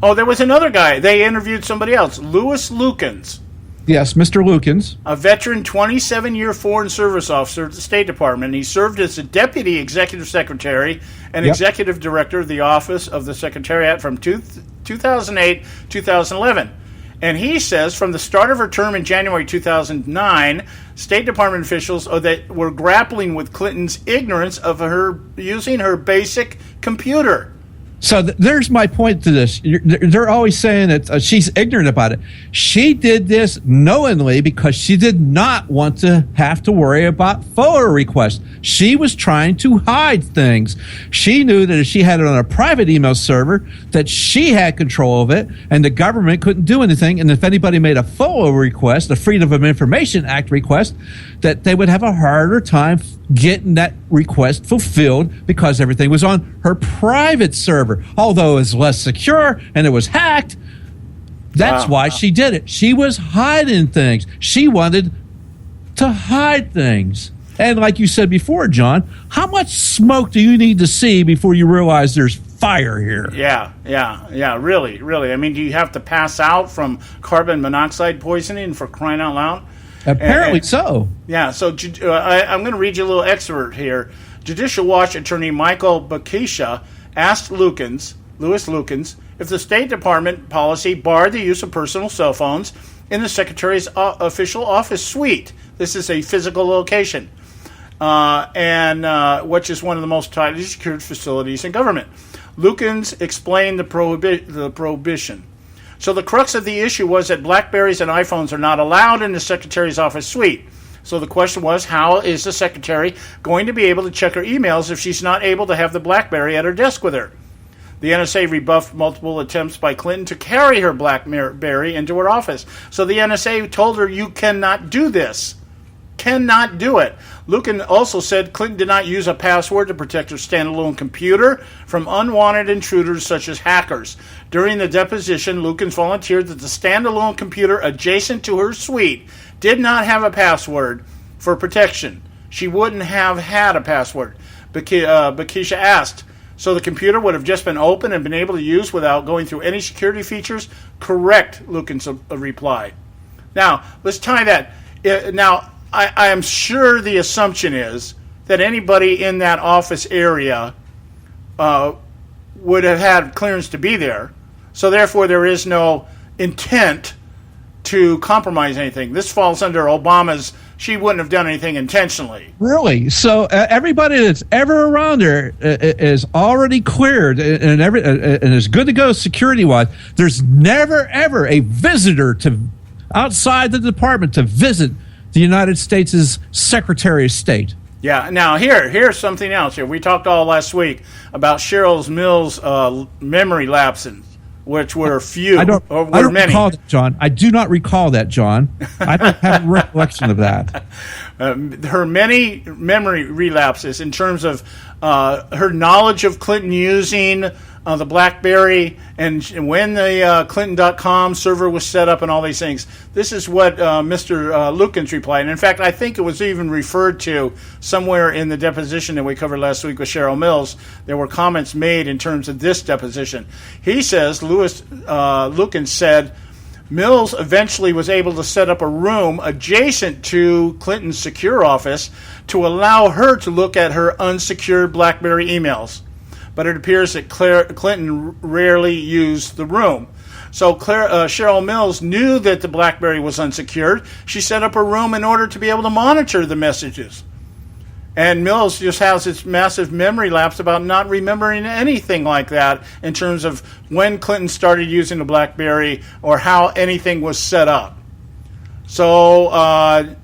Oh, there was another guy. They interviewed somebody else, Louis Lukens. Yes, Mr. Lukens. A veteran 27-year Foreign Service officer at the State Department. He served as the Deputy Executive Secretary and Executive Director of the Office of the Secretariat from 2008-2011. And he says from the start of her term in January 2009, State Department officials that were grappling with Clinton's ignorance of her using her basic computer. So there's my point to this. They're always saying that she's ignorant about it. She did this knowingly because she did not want to have to worry about FOIA requests. She was trying to hide things. She knew that if she had it on a private email server, that she had control of it, and the government couldn't do anything. And if anybody made a FOIA request, a Freedom of Information Act request, that they would have a harder time getting that request fulfilled because everything was on her private server. Although it was less secure and it was hacked, that's why she did it. She was hiding things. She wanted to hide things. And like you said before, John, how much smoke do you need to see before you realize there's fire here? Yeah, really. I mean, do you have to pass out from carbon monoxide poisoning, for crying out loud? Apparently so. Yeah, so I'm going to read you a little excerpt here. Judicial Watch attorney Michael Bakisha asked Louis Lukens, if the State Department policy barred the use of personal cell phones in the Secretary's official office suite. This is a physical location, which is one of the most tightly secured facilities in government. Lukens explained the prohibition. So the crux of the issue was that BlackBerries and iPhones are not allowed in the Secretary's office suite. So the question was, how is the Secretary going to be able to check her emails if she's not able to have the BlackBerry at her desk with her? The NSA rebuffed multiple attempts by Clinton to carry her BlackBerry into her office. So the NSA told her, you cannot do this. Cannot do it. Lucan also said Clinton did not use a password to protect her standalone computer from unwanted intruders such as hackers. During the deposition, Lucan volunteered that the standalone computer adjacent to her suite did not have a password for protection. She wouldn't have had a password. Bakisha asked, so the computer would have just been open and been able to use without going through any security features? Correct, Lucan's replied. Now, let's tie that. I am sure the assumption is that anybody in that office area would have had clearance to be there. So therefore, there is no intent to compromise anything. This falls under Obama's, she wouldn't have done anything intentionally. Really? So everybody that's ever around there is already cleared and is good to go security-wise. There's never, ever a visitor to outside the department to visit the United States' Secretary of State. Yeah. Now, here's something else. Here, we talked all last week about Cheryl Mills' memory lapses, which were few. I don't recall that, John. I do not recall that, John. I don't have a recollection of that. Her many memory relapses in terms of her knowledge of Clinton using the BlackBerry and when the Clinton.com server was set up and all these things. This is what Mr. Lukens replied. And in fact, I think it was even referred to somewhere in the deposition that we covered last week with Cheryl Mills. There were comments made in terms of this deposition. He says, Lukens said, Mills eventually was able to set up a room adjacent to Clinton's secure office to allow her to look at her unsecured BlackBerry emails. But it appears that Clinton rarely used the room. So Cheryl Mills knew that the BlackBerry was unsecured. She set up a room in order to be able to monitor the messages. And Mills just has this massive memory lapse about not remembering anything like that in terms of when Clinton started using the BlackBerry or how anything was set up. So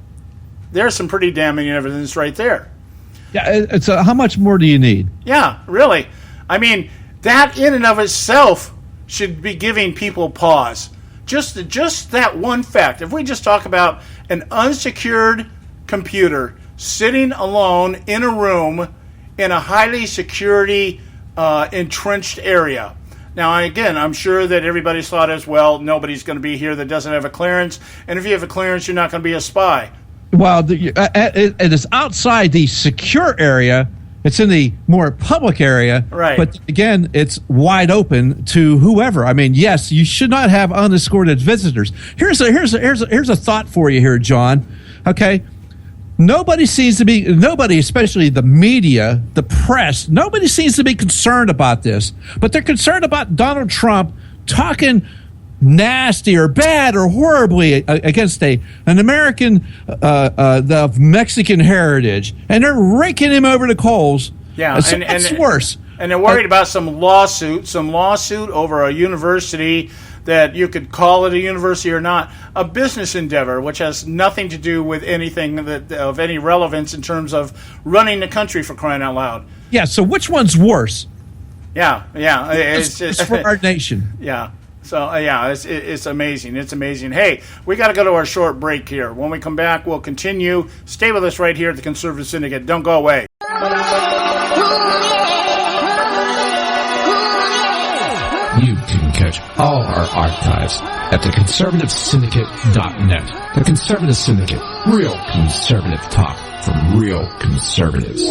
there's some pretty damning evidence right there. Yeah. So how much more do you need? Yeah, really. I mean, that in and of itself should be giving people pause. Just that one fact. If we just talk about an unsecured computer sitting alone in a room in a highly security entrenched area. Now, again, I'm sure that everybody's thought as well, nobody's going to be here that doesn't have a clearance. And if you have a clearance, you're not going to be a spy. Well, it is outside the secure area. It's in the more public area. Right. But again, it's wide open to whoever. I mean, yes, you should not have unescorted visitors. Here's a thought for you here, John. Okay. Nobody, especially the media, the press, nobody seems to be concerned about this. But they're concerned about Donald Trump talking nasty or bad or horribly against an American of Mexican heritage. And they're raking him over the coals. Yeah, so it's worse. And they're worried about some lawsuit over a university that you could call it a university or not, a business endeavor, which has nothing to do with anything that of any relevance in terms of running the country, for crying out loud. Yeah, so which one's worse? Yeah. It's for our nation. Yeah. So, it's amazing. It's amazing. Hey, we got to go to our short break here. When we come back, we'll continue. Stay with us right here at the Conservative Syndicate. Don't go away. You can catch all our archives at theconservativesyndicate.net. The Conservative Syndicate. Real conservative talk from real conservatives.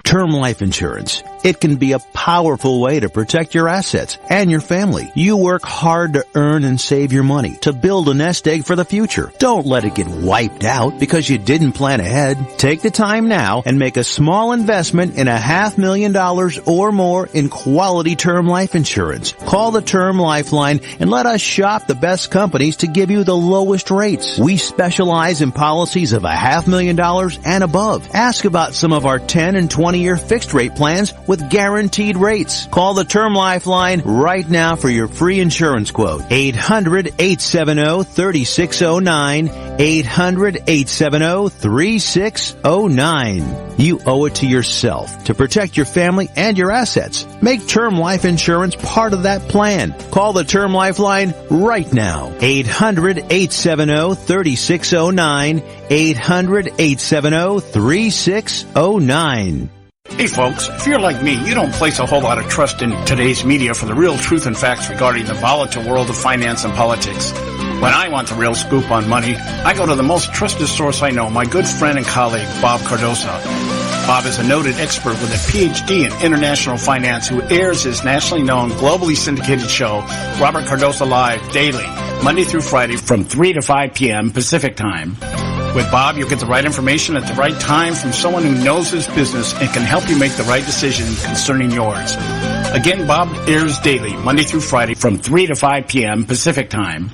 Term life insurance. It can be a powerful way to protect your assets and your family. You work hard to earn and save your money to build a nest egg for the future. Don't let it get wiped out because you didn't plan ahead. Take the time now and make a small investment in $500,000 or more in quality term life insurance. Call the Term Lifeline and let us shop the best companies to give you the lowest rates. We specialize in policies of $500,000 and above. Ask about some of our 10 and 20-year fixed rate plans with guaranteed rates. Call the Term Lifeline right now for your free insurance quote. 800-870-3609. 800-870-3609. You owe it to yourself to protect your family and your assets. Make term life insurance part of that plan. Call the Term Lifeline right now. 800-870-3609. 800-870-3609. Hey folks, if you're like me, you don't place a whole lot of trust in today's media for the real truth and facts regarding the volatile world of finance and politics. When I want the real scoop on money, I go to the most trusted source I know, my good friend and colleague, Bob Cardoso. Bob is a noted expert with a PhD in international finance who airs his nationally known, globally syndicated show, Robert Cardoso Live, daily, Monday through Friday from 3 to 5 p.m. Pacific Time. With Bob, you'll get the right information at the right time from someone who knows his business and can help you make the right decision concerning yours. Again, Bob airs daily, Monday through Friday from 3 to 5 p.m. Pacific Time.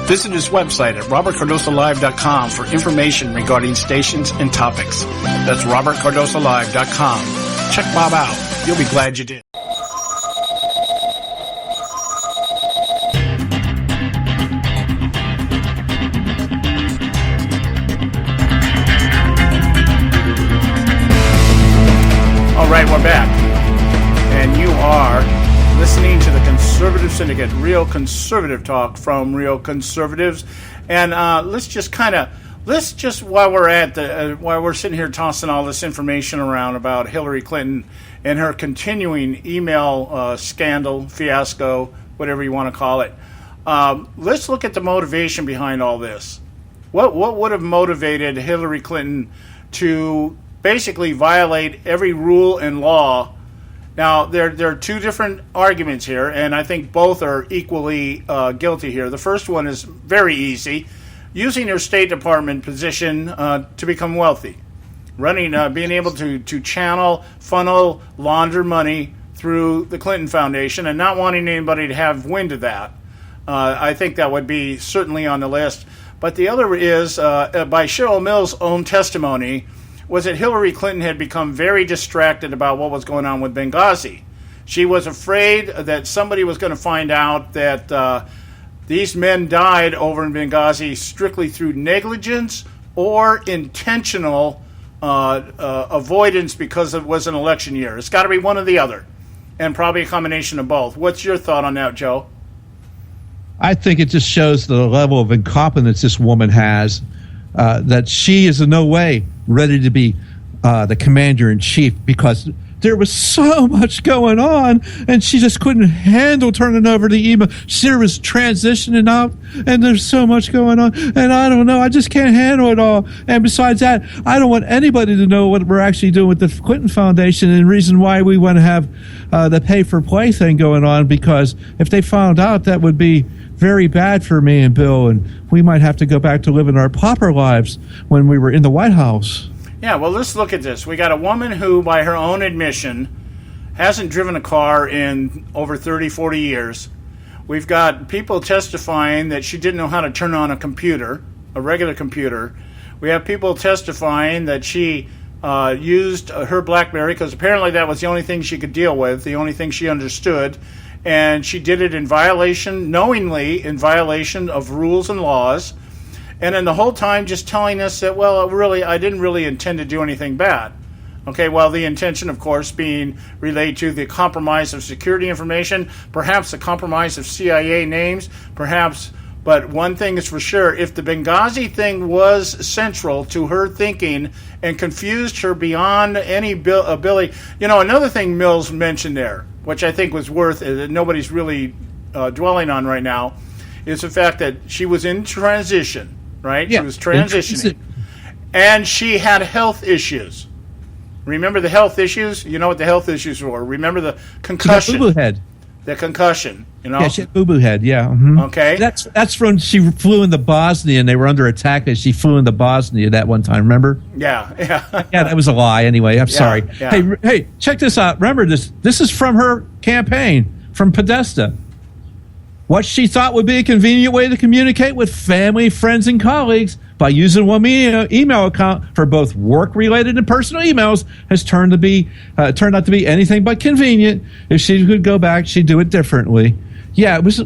Visit his website at robertcardosolive.com for information regarding stations and topics. That's robertcardosolive.com. Check Bob out. You'll be glad you did. All right, we're back. And you are listening to the Conservative Syndicate, real conservative talk from real conservatives. And let's just while we're sitting here tossing all this information around about Hillary Clinton and her continuing email scandal, fiasco, whatever you want to call it, let's look at the motivation behind all this. What would have motivated Hillary Clinton to basically violate every rule and law. Now, there are two different arguments here, and I think both are equally guilty here. The first one is very easy: using your State Department position to become wealthy, being able to channel, funnel, launder money through the Clinton Foundation, and not wanting anybody to have wind of that. I think that would be certainly on the list. But the other is, by Cheryl Mills' own testimony, was that Hillary Clinton had become very distracted about what was going on with Benghazi. She was afraid that somebody was going to find out that these men died over in Benghazi strictly through negligence or intentional avoidance because it was an election year. It's got to be one or the other, and probably a combination of both. What's your thought on that, Joe? I think it just shows the level of incompetence this woman has, that she is in no way ready to be the commander-in-chief, because there was so much going on, and she just couldn't handle turning over the email. She was transitioning out, and there's so much going on, and I don't know. I just can't handle it all. And besides that, I don't want anybody to know what we're actually doing with the Clinton Foundation, and the reason why we want to have the pay-for-play thing going on, because if they found out, that would be very bad for me and Bill, and we might have to go back to living our pauper lives when we were in the White House. Yeah, well, let's look at this. We got a woman who, by her own admission, hasn't driven a car in over 30, 40 years. We've got people testifying that she didn't know how to turn on a computer, a regular computer. We have people testifying that she used her BlackBerry because apparently that was the only thing she could deal with, the only thing she understood. And she did it in violation, knowingly in violation of rules and laws. And then the whole time just telling us that, well, really, I didn't really intend to do anything bad. Okay, well, the intention, of course, being related to the compromise of security information, perhaps the compromise of CIA names, perhaps. But one thing is for sure, if the Benghazi thing was central to her thinking and confused her beyond any ability. You know, another thing Mills mentioned there, which I think was worth it, nobody's really dwelling on right now, is the fact that she was in transition, right? Yeah, she was transitioning. And she had health issues. Remember the health issues? You know what the health issues were. Remember the concussion. She got boo-boo head. The concussion, you know? Yeah, she had boo-boo head, yeah. Mm-hmm. Okay. That's when she flew into Bosnia and they were under attack and she flew into Bosnia that one time, remember? Yeah. Yeah, that was a lie anyway. I'm sorry. Yeah. Hey, check this out. Remember this. This is from her campaign, from Podesta. What she thought would be a convenient way to communicate with family, friends, and colleagues by using one email account for both work-related and personal emails has turned out to be anything but convenient. If she could go back, she'd do it differently. Yeah, it was,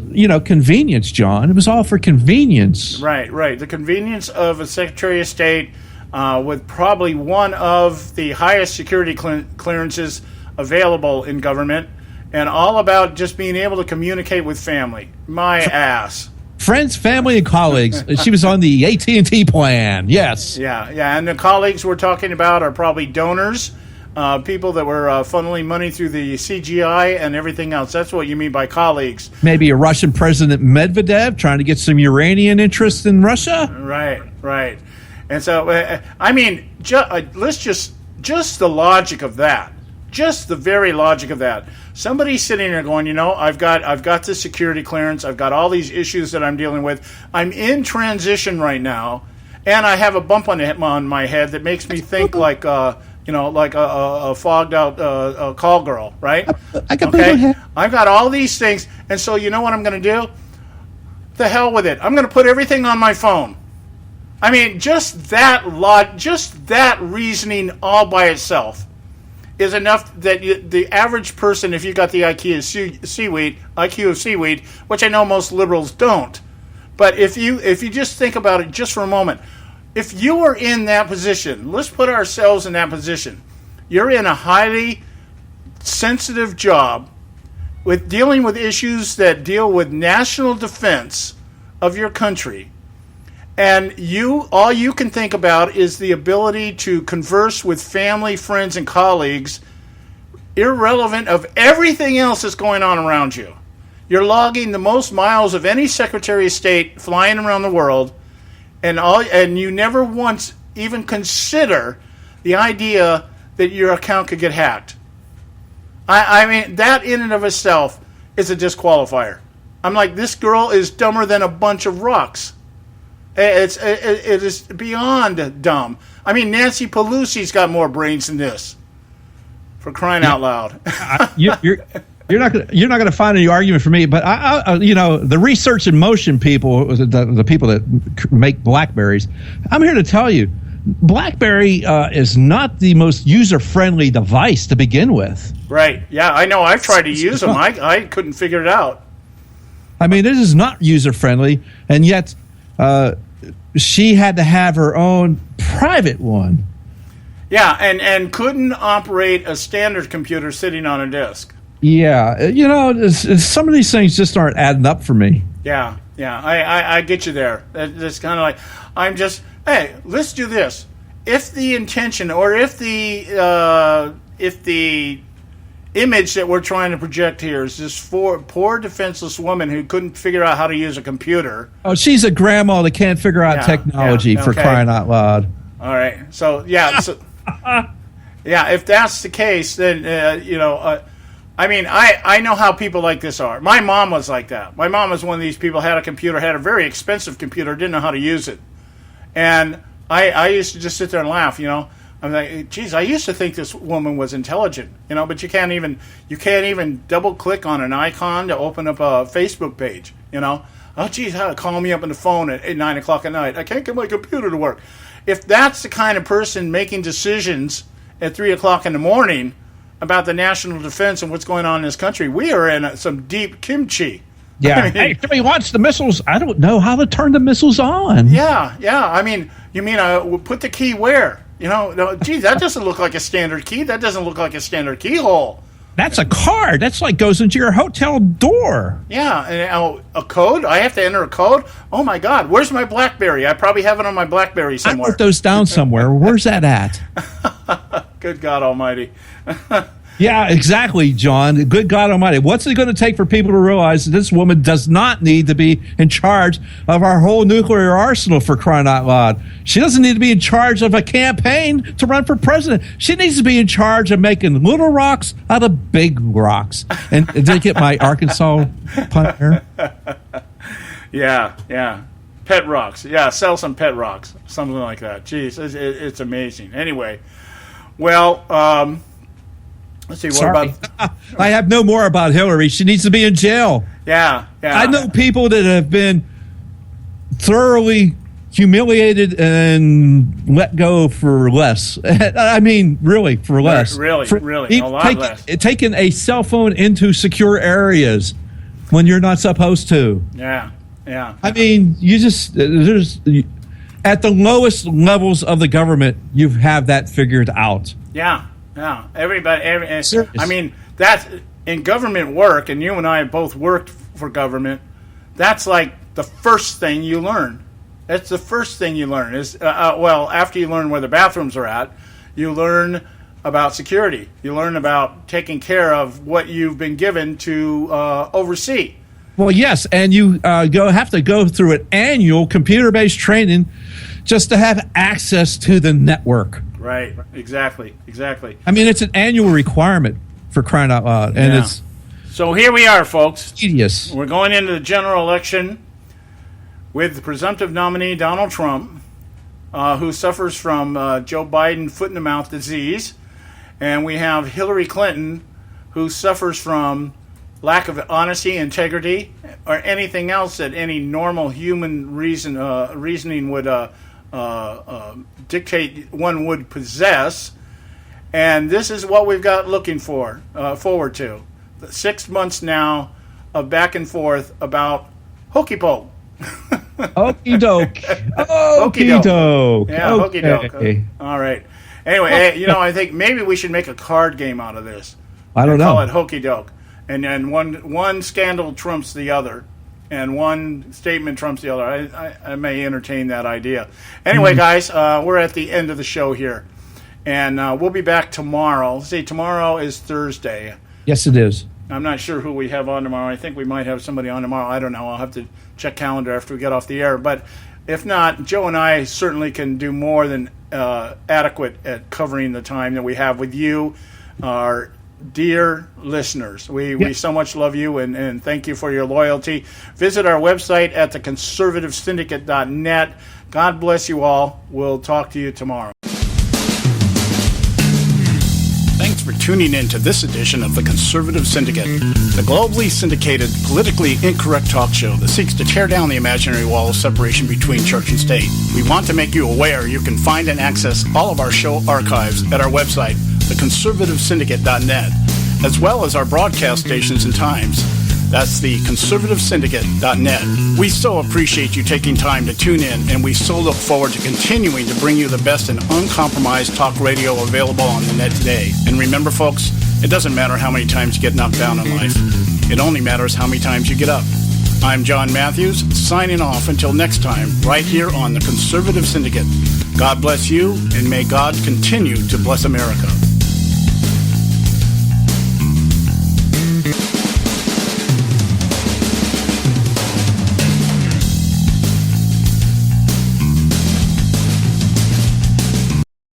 convenience, John. It was all for convenience. Right. The convenience of a Secretary of State with probably one of the highest security clearances available in government, and all about just being able to communicate with family. My ass. Friends, family, and colleagues. She was on the AT&T plan. Yes. Yeah. And the colleagues we're talking about are probably donors, people that were funneling money through the CGI and everything else. That's what you mean by colleagues. Maybe a Russian President Medvedev trying to get some Uranian interest in Russia. Right. And so, let's just the logic of that. Just the very logic of that. Somebody's sitting there going, I've got the security clearance. I've got all these issues that I'm dealing with. I'm in transition right now, and I have a bump on my head that makes me think like a fogged out call girl, right? I've got all these things, and so you know what I'm going to do? The hell with it. I'm going to put everything on my phone. I mean, just that reasoning all by itself is enough that the average person, if you got the IQ of seaweed, which I know most liberals don't, but if you just think about it just for a moment, if you were in that position, let's put ourselves in that position. You're in a highly sensitive job with dealing with issues that deal with national defense of your country. And all you can think about is the ability to converse with family, friends, and colleagues, irrelevant of everything else that's going on around you. You're logging the most miles of any Secretary of State flying around the world, and you never once even consider the idea that your account could get hacked. I mean, that in and of itself is a disqualifier. I'm like, this girl is dumber than a bunch of rocks. It is beyond dumb. I mean, Nancy Pelosi's got more brains than this. For crying out loud. You're not going to find any argument for me, but I the Research in Motion people, the people that make BlackBerries, I'm here to tell you, BlackBerry is not the most user-friendly device to begin with. Right. Yeah, I know. I've tried to use them. I couldn't figure it out. I mean, it is not user-friendly, and yet she had to have her own private one. Yeah, and couldn't operate a standard computer sitting on a disk. Yeah, some of these things just aren't adding up for me. Yeah, I get you there. It's kind of like, hey, let's do this. If the intention, or if the image that we're trying to project here is this poor defenseless woman who couldn't figure out how to use a computer. Oh, she's a grandma that can't figure out technology for crying out loud. All right, so yeah, if that's the case, then I mean, I know how people like this are. My mom was like that. My mom was one of these people, had a computer, had a very expensive computer, didn't know how to use it. And I used to just sit there and laugh, I'm like, geez, I used to think this woman was intelligent, but you can't even double click on an icon to open up a Facebook page, Oh, geez, how to call me up on the phone at 9 o'clock at night. I can't get my computer to work. If that's the kind of person making decisions at 3 o'clock in the morning about the national defense and what's going on in this country, we are in some deep kimchi. Yeah. Hey, can we watch the missiles? I don't know how to turn the missiles on. Yeah. I mean, you mean put the key where? Geez, that doesn't look like a standard key. That doesn't look like a standard keyhole. That's a card. That's like goes into your hotel door. Yeah, and a code? I have to enter a code? Oh, my God. Where's my BlackBerry? I probably have it on my BlackBerry somewhere. I wrote those down somewhere. Where's that at? Good God Almighty. Yeah, exactly, John. Good God Almighty. What's it going to take for people to realize that this woman does not need to be in charge of our whole nuclear arsenal, for crying out loud? She doesn't need to be in charge of a campaign to run for president. She needs to be in charge of making little rocks out of big rocks. And did I get my Arkansas pun there? Yeah. Pet rocks. Yeah, sell some pet rocks. Something like that. Jeez, it's amazing. Anyway, well, let's see. What about? I have no more about Hillary. She needs to be in jail. Yeah. I know people that have been thoroughly humiliated and let go for less. I mean, really, for less. Really, a lot less. Taking a cell phone into secure areas when you're not supposed to. Yeah. I mean, there's at the lowest levels of the government, you have that figured out. Yeah. Everybody. I mean, that's in government work, and you and I have both worked for government. That's like the first thing you learn. That's the first thing you learn is after you learn where the bathrooms are at, you learn about security. You learn about taking care of what you've been given to oversee. Well, yes, and you have to go through an annual computer-based training just to have access to the network. Right, exactly. I mean, it's an annual requirement, for crying out loud, and it's so here we are, folks. Tedious. We're going into the general election with the presumptive nominee Donald Trump, who suffers from Joe Biden foot-in-the-mouth disease, and we have Hillary Clinton, who suffers from lack of honesty, integrity, or anything else that any normal human reasoning would dictate one would possess. And this is what we've got looking forward to. 6 months now of back and forth about hokey poke. Okey doke. Okey doke. Yeah, okey doke. All right. Anyway, I think maybe we should make a card game out of this. I don't know. Call it hokey doke. And then one scandal trumps the other, and one statement trumps the other. I may entertain that idea. Anyway, guys, we're at the end of the show here. And we'll be back tomorrow. See, tomorrow is Thursday. Yes, it is. I'm not sure who we have on tomorrow. I think we might have somebody on tomorrow. I don't know. I'll have to check calendar after we get off the air. But If not, Joe and I certainly can do more than adequate at covering the time that we have with you, our dear listeners. We so much love you and thank you for your loyalty. Visit our website at theconservativesyndicate.net. God bless you all. We'll talk to you tomorrow. Thanks for tuning in to this edition of the Conservative Syndicate, the globally syndicated, politically incorrect talk show that seeks to tear down the imaginary wall of separation between church and state. We want to make you aware you can find and access all of our show archives at our website, theconservativesyndicate.net, as well as our broadcast stations and times. That's the conservativesyndicate.net. We so appreciate you taking time to tune in, and we so look forward to continuing to bring you the best and uncompromised talk radio available on the net today. And remember, folks, it doesn't matter how many times you get knocked down in life. It only matters how many times you get up. I'm John Matthews, signing off until next time, right here on the Conservative Syndicate. God bless you, and may God continue to bless America.